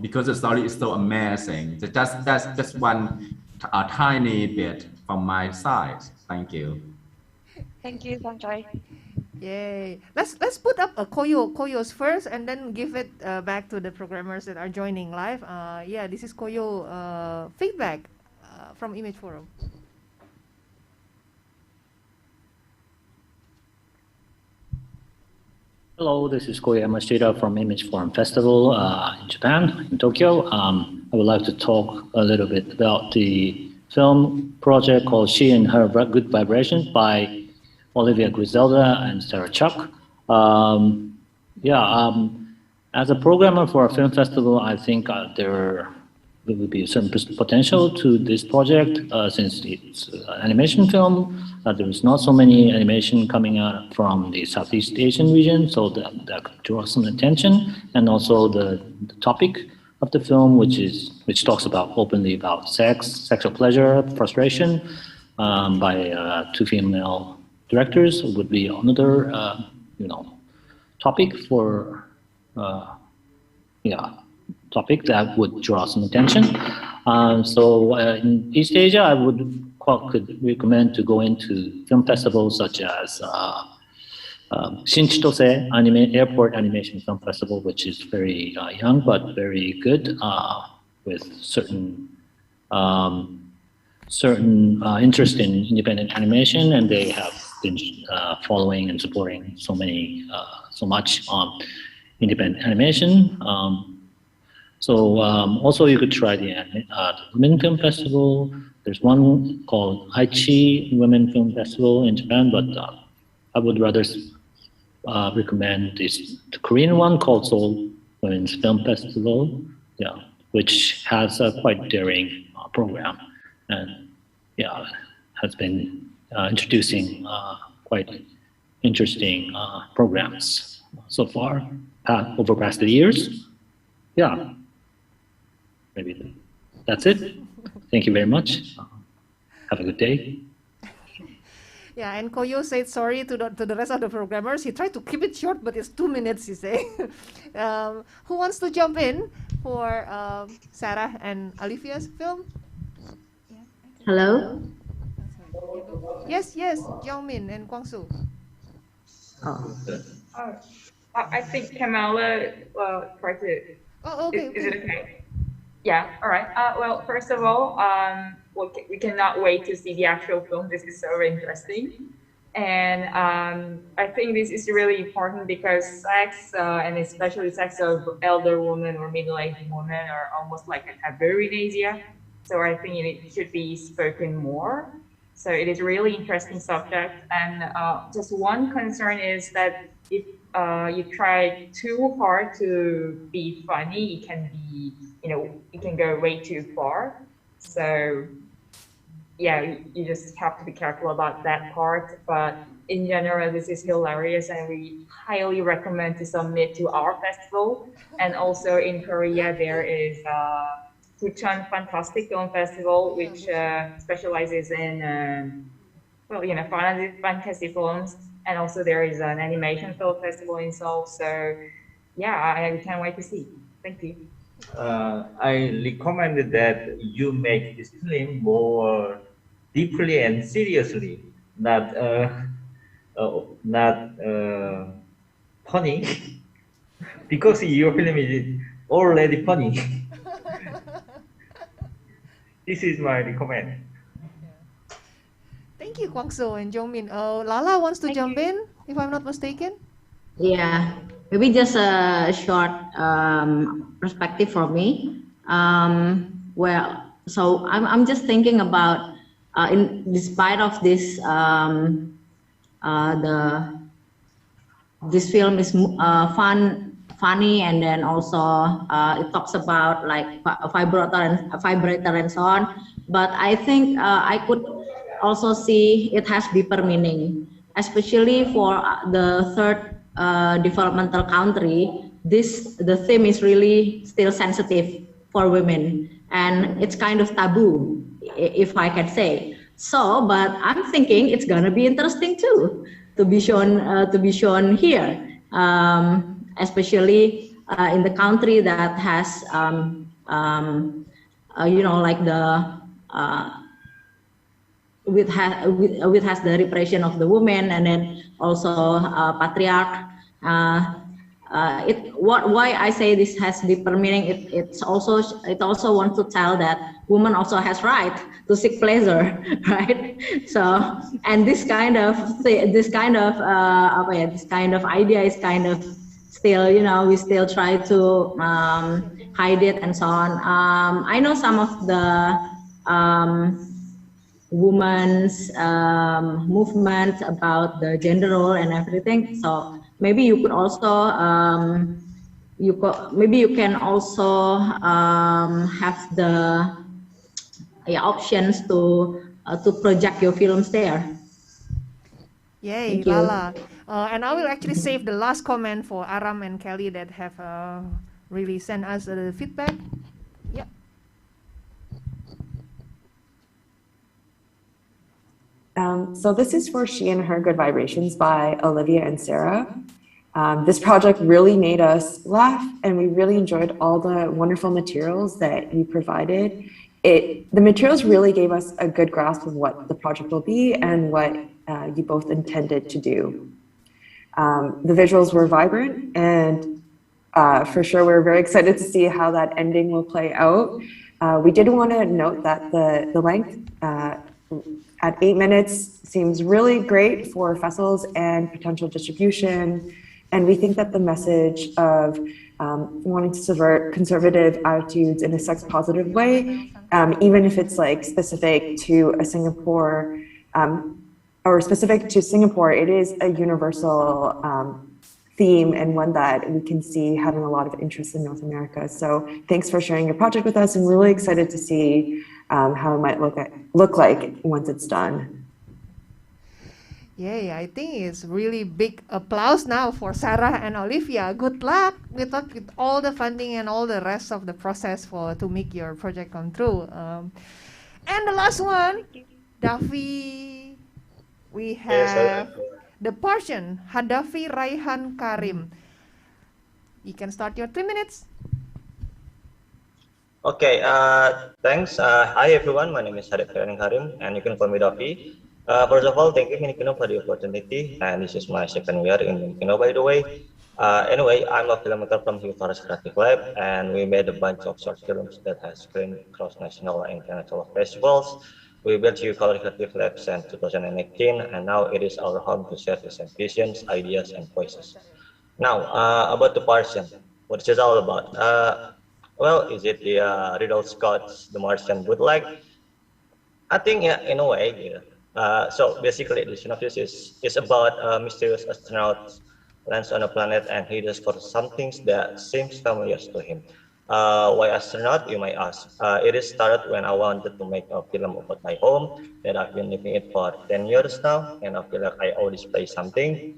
because the story is so amazing. So that's just one tiny bit from my side. Thank you. Thank you, Sanjay. Yay! Let's put up a Koyo's first, and then give it back to the programmers that are joining live. Yeah, this is Koyo feedback from Image Forum. Hello, this is Koyo Yamashita from Image Forum Festival in Japan, in Tokyo. I would like to talk a little bit about the film project called She and Her Good Vibrations by Olivia Griselda and Sarah Chuck. As a programmer for a film festival, I think there will be some potential to this project since it's an animation film. There is not so many animation coming out from the Southeast Asian region, so that could draw some attention. And also the topic of the film, which talks about openly about sex, sexual pleasure, frustration, by two female directors, would be another topic for topic that would draw some attention. So in East Asia, I could recommend to go into film festivals such as Shinchitose Airport Animation Film Festival, which is very young but very good, with certain interest in independent animation, and they have been following and supporting so much independent animation. Also you could try the Women Film Festival. There's one called Aichi Women Film Festival in Japan, but I would rather recommend the Korean one called Seoul Women's Film Festival, which has a quite daring program, and has been introducing quite interesting programs so far over past years. Yeah, maybe that's it. Thank you very much. Have a good day. Yeah, and Koyo said sorry to the rest of the programmers. He tried to keep it short, but it's 2 minutes, he said. Who wants to jump in for Sarah and Olivia's film? Hello? Yes, Jiangmin and Guangsu. I think Kamala try to. Oh, okay. Is it okay? Yeah. All right. Well, first of all, we cannot wait to see the actual film. This is so interesting, and I think this is really important because sex, and especially sex of elder women or middle-aged women, are almost like a taboo in Asia. So I think it should be spoken more. So it is a really interesting subject, and just one concern is that if you try too hard to be funny, it can be, it can go way too far. So yeah, you just have to be careful about that part. But in general, this is hilarious, and we highly recommend to submit to our festival. And also in Korea, there is Bucheon Fantastic Film Festival, which specializes in fantasy films, and also there is an animation film festival in Seoul. So yeah, I can't wait to see. Thank you. I recommend that you make this film more deeply and seriously, not funny, because your film is already funny. This is my recommend. Thank you, Guangsu and Jongmin. Lala wants to jump in, if I'm not mistaken. Yeah, maybe just a short perspective for me. So I'm just thinking about, despite of this, this film is funny, and then also it talks about like vibrator and so on. But I think I could also see it has deeper meaning, especially for the third developmental country. The theme is really still sensitive for women, and it's kind of taboo, if I can say. So, but I'm thinking it's gonna be interesting too to be shown here, especially in the country that has like the which has the repression of the women, and then also patriarch. Why I say this has deeper meaning? It also wants to tell that woman also has right to seek pleasure, right? So, and this kind of idea is kind of still, we still try to hide it and so on. I know some of the women's movement about the gender role and everything. So maybe you could also maybe you can also have the options to project your films there. Yay, Lala. And I will actually save the last comment for Aram and Kelly that have really sent us the feedback. Yeah. So this is for She and Her Good Vibrations by Olivia and Sarah. This project really made us laugh, and we really enjoyed all the wonderful materials that you provided. The materials really gave us a good grasp of what the project will be and what you both intended to do. The visuals were vibrant, and for sure we're very excited to see how that ending will play out. We did want to note that the length at 8 minutes seems really great for festivals and potential distribution. And we think that the message of wanting to subvert conservative attitudes in a sex positive way, even if it's like specific to a Singapore, or specific to Singapore, it is a universal theme, and one that we can see having a lot of interest in North America. So thanks for sharing your project with us, and really excited to see how it might look like once it's done. Yay, I think it's really big applause now for Sarah and Olivia. Good luck with all the funding and all the rest of the process to make your project come true. And the last one, Davi, we have the Persian, Hadafi Raihan Karim. You can start your 3 minutes. Okay, thanks. Hi everyone, my name is Hadafi Raihan Karim, and you can call me Davi. First of all, thank you Minikino for the opportunity, and this is my second year in Minikino, by the way. Anyway, I'm a filmmaker from Hill Forest Creative Lab, and we made a bunch of short films that has screened across national and international festivals. We built Hill Forest Creative Lab since 2018, and now it is our home to share the same visions, ideas, and voices. Now, about the Martian, what is it all about? Well, is it the Riddle Scott's The Martian bootleg? I think, yeah, in a way, yeah. So basically, the synopsis is about a mysterious astronaut lands on a planet and he discovers some things that seems familiar to him. Why astronaut, you might ask? It is started when I wanted to make a film about my home that I've been living it for 10 years now, and I feel like I always play something.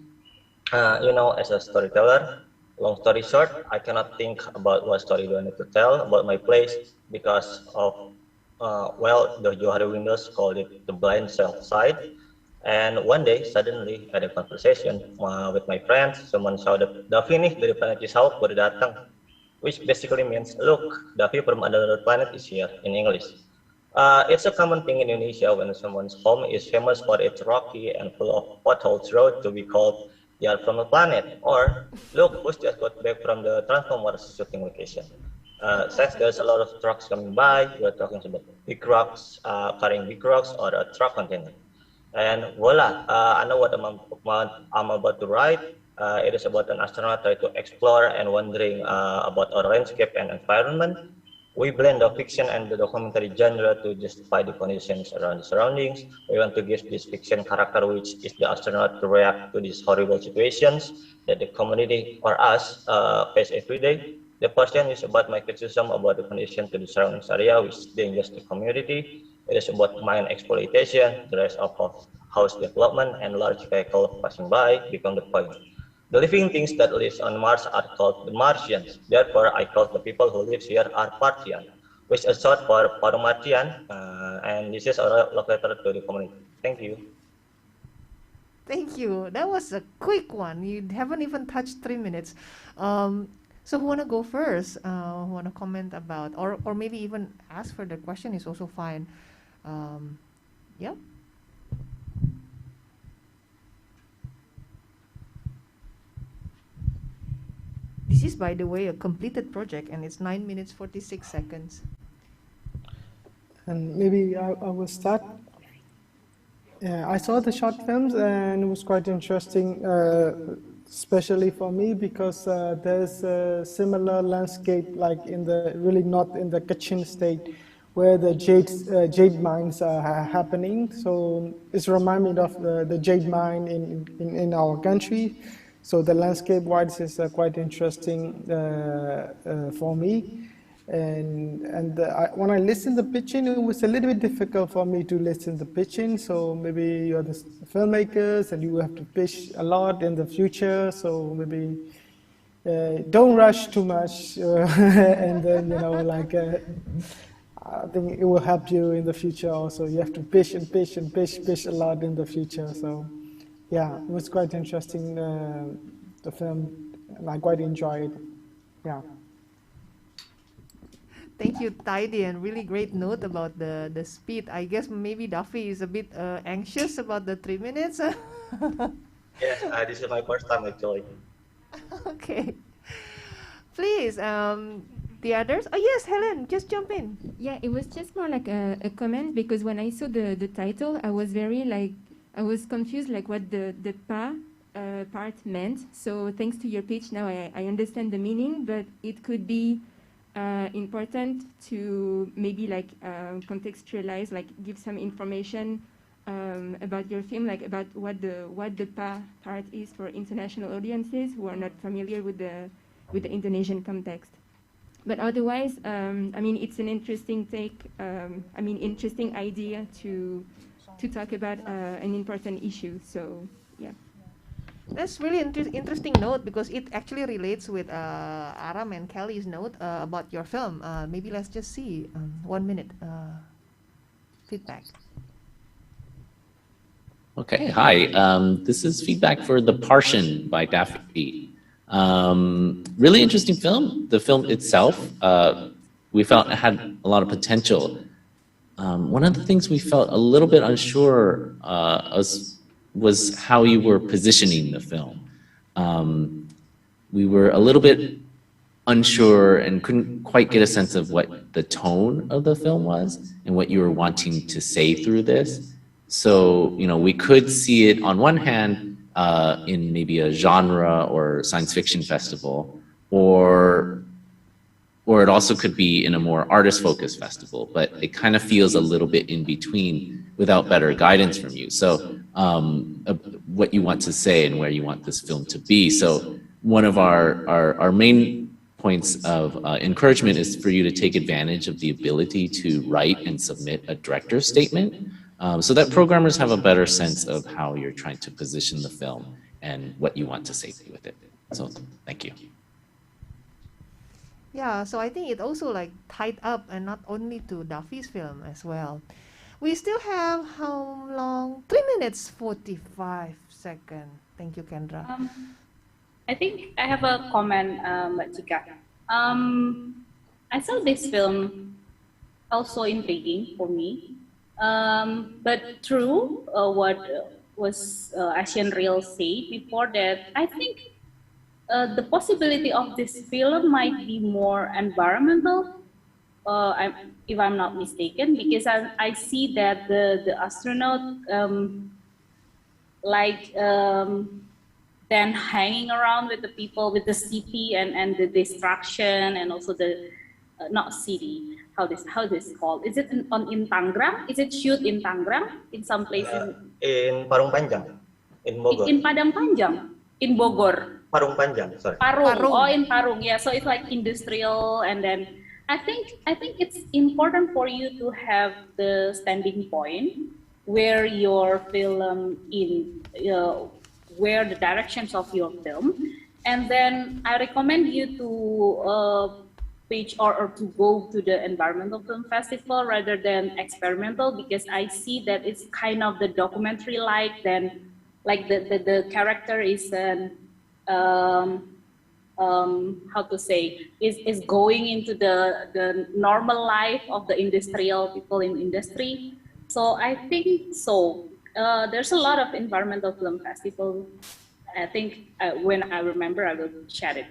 As a storyteller, long story short, I cannot think about what story do I need to tell about my place because of the Johari Windows called it the blind self side. And one day, suddenly, at a conversation with my friends, someone shouted, "Davi nih dari planet Cisau baru datang," which basically means, "Look, Davi from another planet is here," in English. It's a common thing in Indonesia when someone's home is famous for its rocky and full of potholes road to be called, "They are from a planet," or, "Look, who's just got back from the Transformers shooting location." Since there's a lot of trucks coming by, we're talking about big rocks, carrying big rocks, or a truck container. And voila, I know what I'm about to write. It is about an astronaut trying to explore and wondering about our landscape and environment. We blend the fiction and the documentary genre to justify the conditions around the surroundings. We want to give this fiction character, which is the astronaut, to react to these horrible situations that the community or us face every day. The portion is about my criticism about the condition to the surrounding area, which is dangerous to community. It is about mine exploitation, the rest of house development, and large vehicles passing by become the point. The living things that live on Mars are called the Martians. Therefore, I call the people who live here are Partian, which is short for Paramartian, and this is a love letter to the community. Thank you. Thank you. That was a quick one. You haven't even touched 3 minutes. So who wanna go first? Who wanna comment about, or maybe even ask for the question is also fine. Yeah. This is, by the way, a completed project, and it's 9 minutes 46 seconds. And maybe I will start. I saw the short films and it was quite interesting, especially for me because there's a similar landscape like really not in the Kachin state where the jade mines are happening. So it's reminding me of the jade mine in our country. So the landscape wise is quite interesting for me. And when I listened to pitching, it was a little bit difficult for me to listen to pitching. So maybe you're the filmmakers and you have to pitch a lot in the future. So maybe don't rush too much, and then I think it will help you in the future. Also, you have to pitch and pitch and pitch a lot in the future. So yeah, it was quite interesting the film, and I quite enjoyed it. Yeah. Thank you, Tidy, and really great note about the speed. I guess maybe Davi is a bit anxious about the 3 minutes. Yes, this is my first time actually. Okay. Please, the others. Oh yes, Helen, just jump in. Yeah, it was just more like a comment because when I saw the title, I was I was confused like what the pa part meant. So thanks to your pitch, now I understand the meaning, but it could be important to maybe contextualize, give some information about your film, about what the part is for international audiences who are not familiar with the Indonesian context. But otherwise, it's an interesting take. Interesting idea to to talk about an important issue. So yeah. That's really interesting note because it actually relates with Aram and Kelly's note about your film. Maybe let's just see 1 minute feedback. Okay, hi. This is feedback for The Partian by Daffy. Really interesting film. The film itself, we felt it had a lot of potential. One of the things we felt a little bit unsure was how you were positioning the film. We were a little bit unsure and couldn't quite get a sense of what the tone of the film was and what you were wanting to say through this. So, you know, we could see it on one hand in maybe a genre or science fiction festival, or it also could be in a more artist-focused festival, but it kind of feels a little bit in between without better guidance from you. So what you want to say and where you want this film to be. So one of our main points of encouragement is for you to take advantage of the ability to write and submit a director's statement so that programmers have a better sense of how you're trying to position the film and what you want to say with it. So thank you. Yeah, so I think it also like tied up and not only to Duffy's film as well. We still have how long? 3 minutes 45 seconds. Thank you, Kendra. I think I have a comment, Mbak Chika. I saw this film also intriguing for me, but true what was Asian Real said before that, I think the possibility of this film might be more environmental, if I'm not mistaken, because I see that the astronaut then hanging around with the people, with the city and the destruction, and also the not city. How this called? Is it in Tangerang? Is it shoot in Tangerang? In some places? In Parung Panjang, in Bogor. In Padang Panjang, in Bogor. Parung Panjang, sorry. Parung. Oh, in Parung. Yeah, so it's like industrial, and then I think it's important for you to have the standing point where your film where the directions of your film, and then I recommend you to pitch or to go to the environmental film festival rather than experimental, because I see that it's kind of the documentary like the character is an how to say is going into the normal life of the industrial people in industry. So I think so. There's a lot of environmental film festivals. I think when I remember, I will share it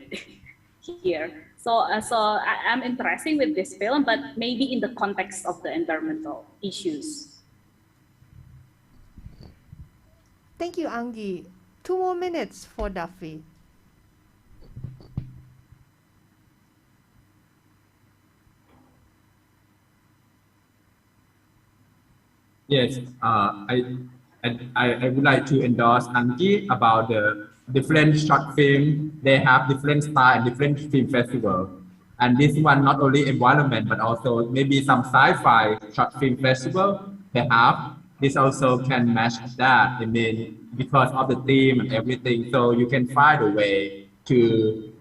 here. So I'm interested with this film, but maybe in the context of the environmental issues. Thank you, Anggi. 2 more minutes for Duffy. Yes, I would like to endorse Anki about the different short film. They have different style and different film festival. And this one not only environment, but also maybe some sci-fi short film festival they have. This also can match that. I mean, because of the theme and everything. So you can find a way to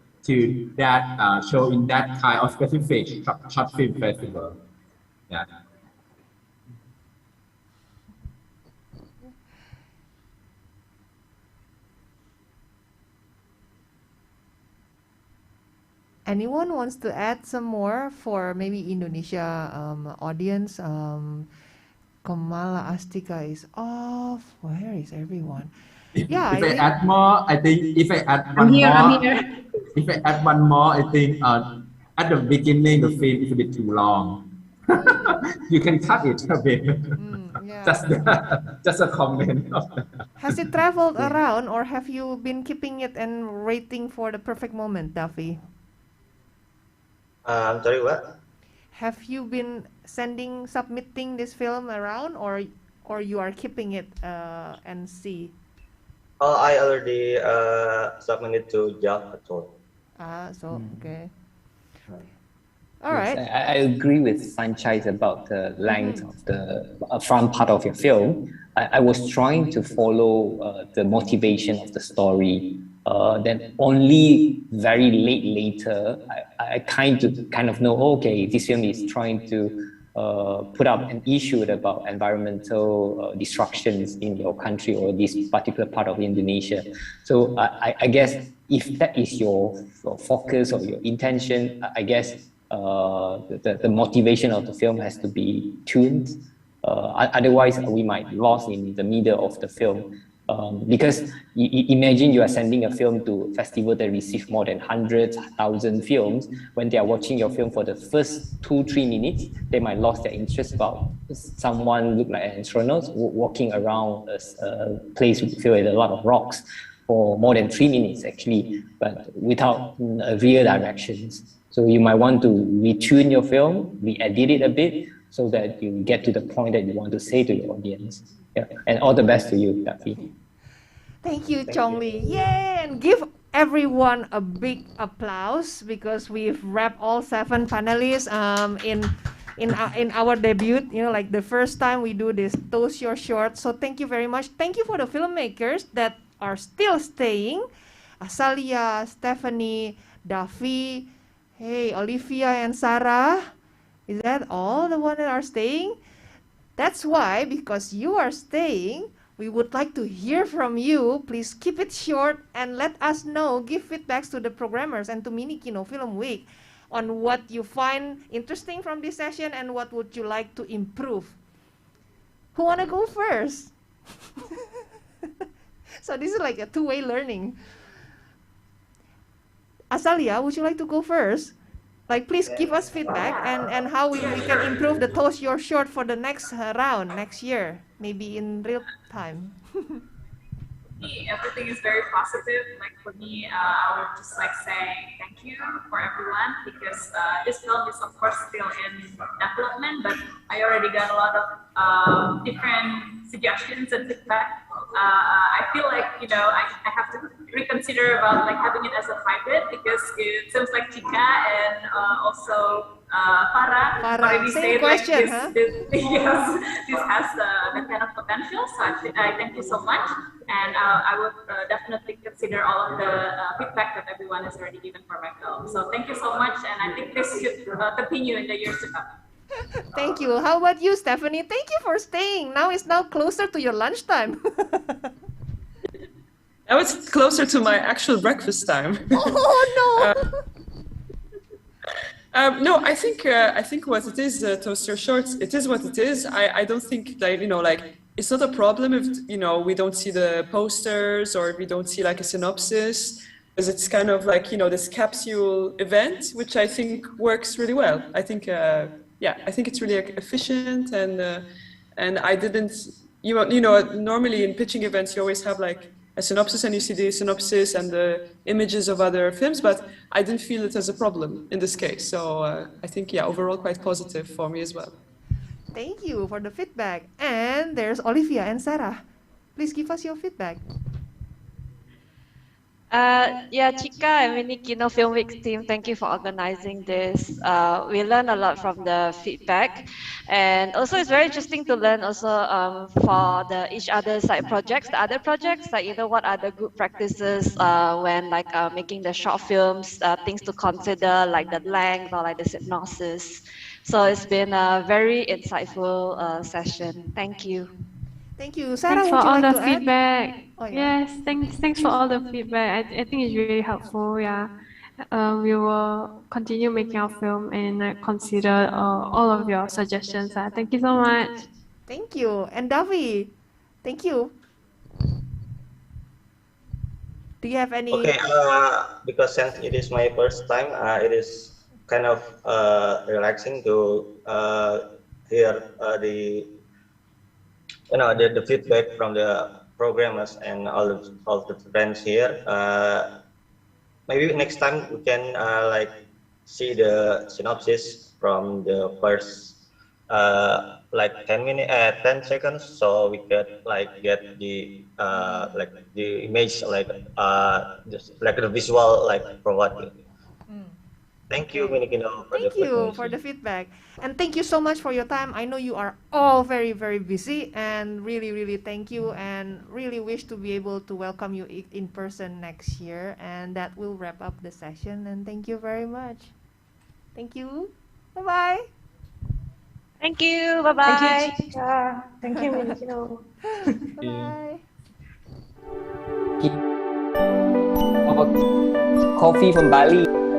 that show in that kind of specific short film festival. Yeah. Anyone wants to add some more for maybe Indonesia audience? Kamala Astika is off. Where is everyone? Yeah, If I add more, I think if I add one more, I think at the beginning the film is a bit too long. You can cut it a bit. Yeah. Just a comment. Has it traveled around, or have you been keeping it and waiting for the perfect moment, Duffy? I'm sorry, what? Have you been submitting this film around, or you are keeping it and see? Oh, I already submitted to JAF. So okay. All right. I agree with Sanchai about the length of the front part of your film. I was trying to follow the motivation of the story. Then only very later, I kind of know, okay, this film is trying to put up an issue about environmental destructions in your country or this particular part of Indonesia. So I guess if that is your focus or your intention, I guess the motivation of the film has to be tuned. Otherwise, we might lost in the middle of the film. Because imagine you are sending a film to a festival that receive more than 100,000 films. When they are watching your film for the first 2-3 minutes, they might lose their interest about someone look like an astronaut walking around a place filled with a lot of rocks for more than 3 minutes actually, but without real directions. So you might want to retune your film, re-edit it a bit, so that you get to the point that you want to say to your audience. Yeah. And all the best to you, Daffy. Thank you, Chong Li. Yay! And give everyone a big applause because we've wrapped all 7 panelists in our debut. You know, like the first time we do this Toast Your Short. So thank you very much. Thank you for the filmmakers that are still staying. Asalia, Stephanie, Daffy, hey, Olivia and Sarah. Is that all the ones that are staying? That's why, because you are staying, we would like to hear from you. Please keep it short and let us know, give feedbacks to the programmers and to Mini Kino Film Week on what you find interesting from this session and what would you like to improve. Who want to go first? So this is like a two-way learning. Asalia, would you like to go first? Like, please give us feedback and how we can improve the Toast Your Short for the next round, next year, maybe in real time. Everything is very positive. Like for me, I would just like say thank you for everyone because this film is of course still in development, but I already got a lot of different suggestions and feedback. I feel like, you know, I have to reconsider about like having it as a hybrid because it seems like Chika and also Farah already said like yes, this has that kind of potential. So I thank you so much, and I would definitely consider all of the feedback that everyone has already given for my film. So thank you so much, and I think this should continue in the years to come. Thank you. How about you, Stephanie? Thank you for staying. Now it's closer to your lunchtime. Now it's closer to my actual breakfast time. Oh no! No, I think what it is, Toast Your Shorts, it is what it is. I don't think that, you know, like, it's not a problem if, you know, we don't see the posters or if we don't see like a synopsis, because it's kind of like, you know, this capsule event, which I think works really well. I think, yeah, I think it's really efficient, and I didn't, you know, normally in pitching events you always have like a synopsis and you see the synopsis and the images of other films, but I didn't feel it as a problem in this case. So I think, yeah, overall quite positive for me as well. Thank you for the feedback. And there's Olivia and Sarah. Please give us your feedback. Yeah, Chika and Mini Kino Film Week team, thank you for organizing this. We learned a lot from the feedback, and also it's very interesting to learn also for each other's side projects, the other projects, like, you know, what are the good practices when like making the short films, things to consider like the length or like the synopsis. So it's been a very insightful session. Thank you. Thank you. Sarah, thanks for would you all like the to feedback. Add? Oh, yeah. Yes, thanks for all the feedback. I think it's really helpful. Yeah, we will continue making our film and consider all of your suggestions. Thank you so much. Thank you. And Davi, thank you. Do you have any? Okay, because since it is my first time, it is kind of relaxing to hear the feedback from the programmers and all the friends here. Maybe next time we can like see the synopsis from the first like 10 seconds, so we could like get the like the image, like just like the visual like provided. Thank you, Minikino, for Thank the you for opportunity. the feedback. And thank you so much for your time. I know you are all very, very busy, and really, really thank you, and really wish to be able to welcome you in person next year. And that will wrap up the session. And thank you very much. Thank you. Bye-bye. Thank you. Bye-bye. Thank you, Chicha. Thank you, Minikino. Bye. Coffee from Bali.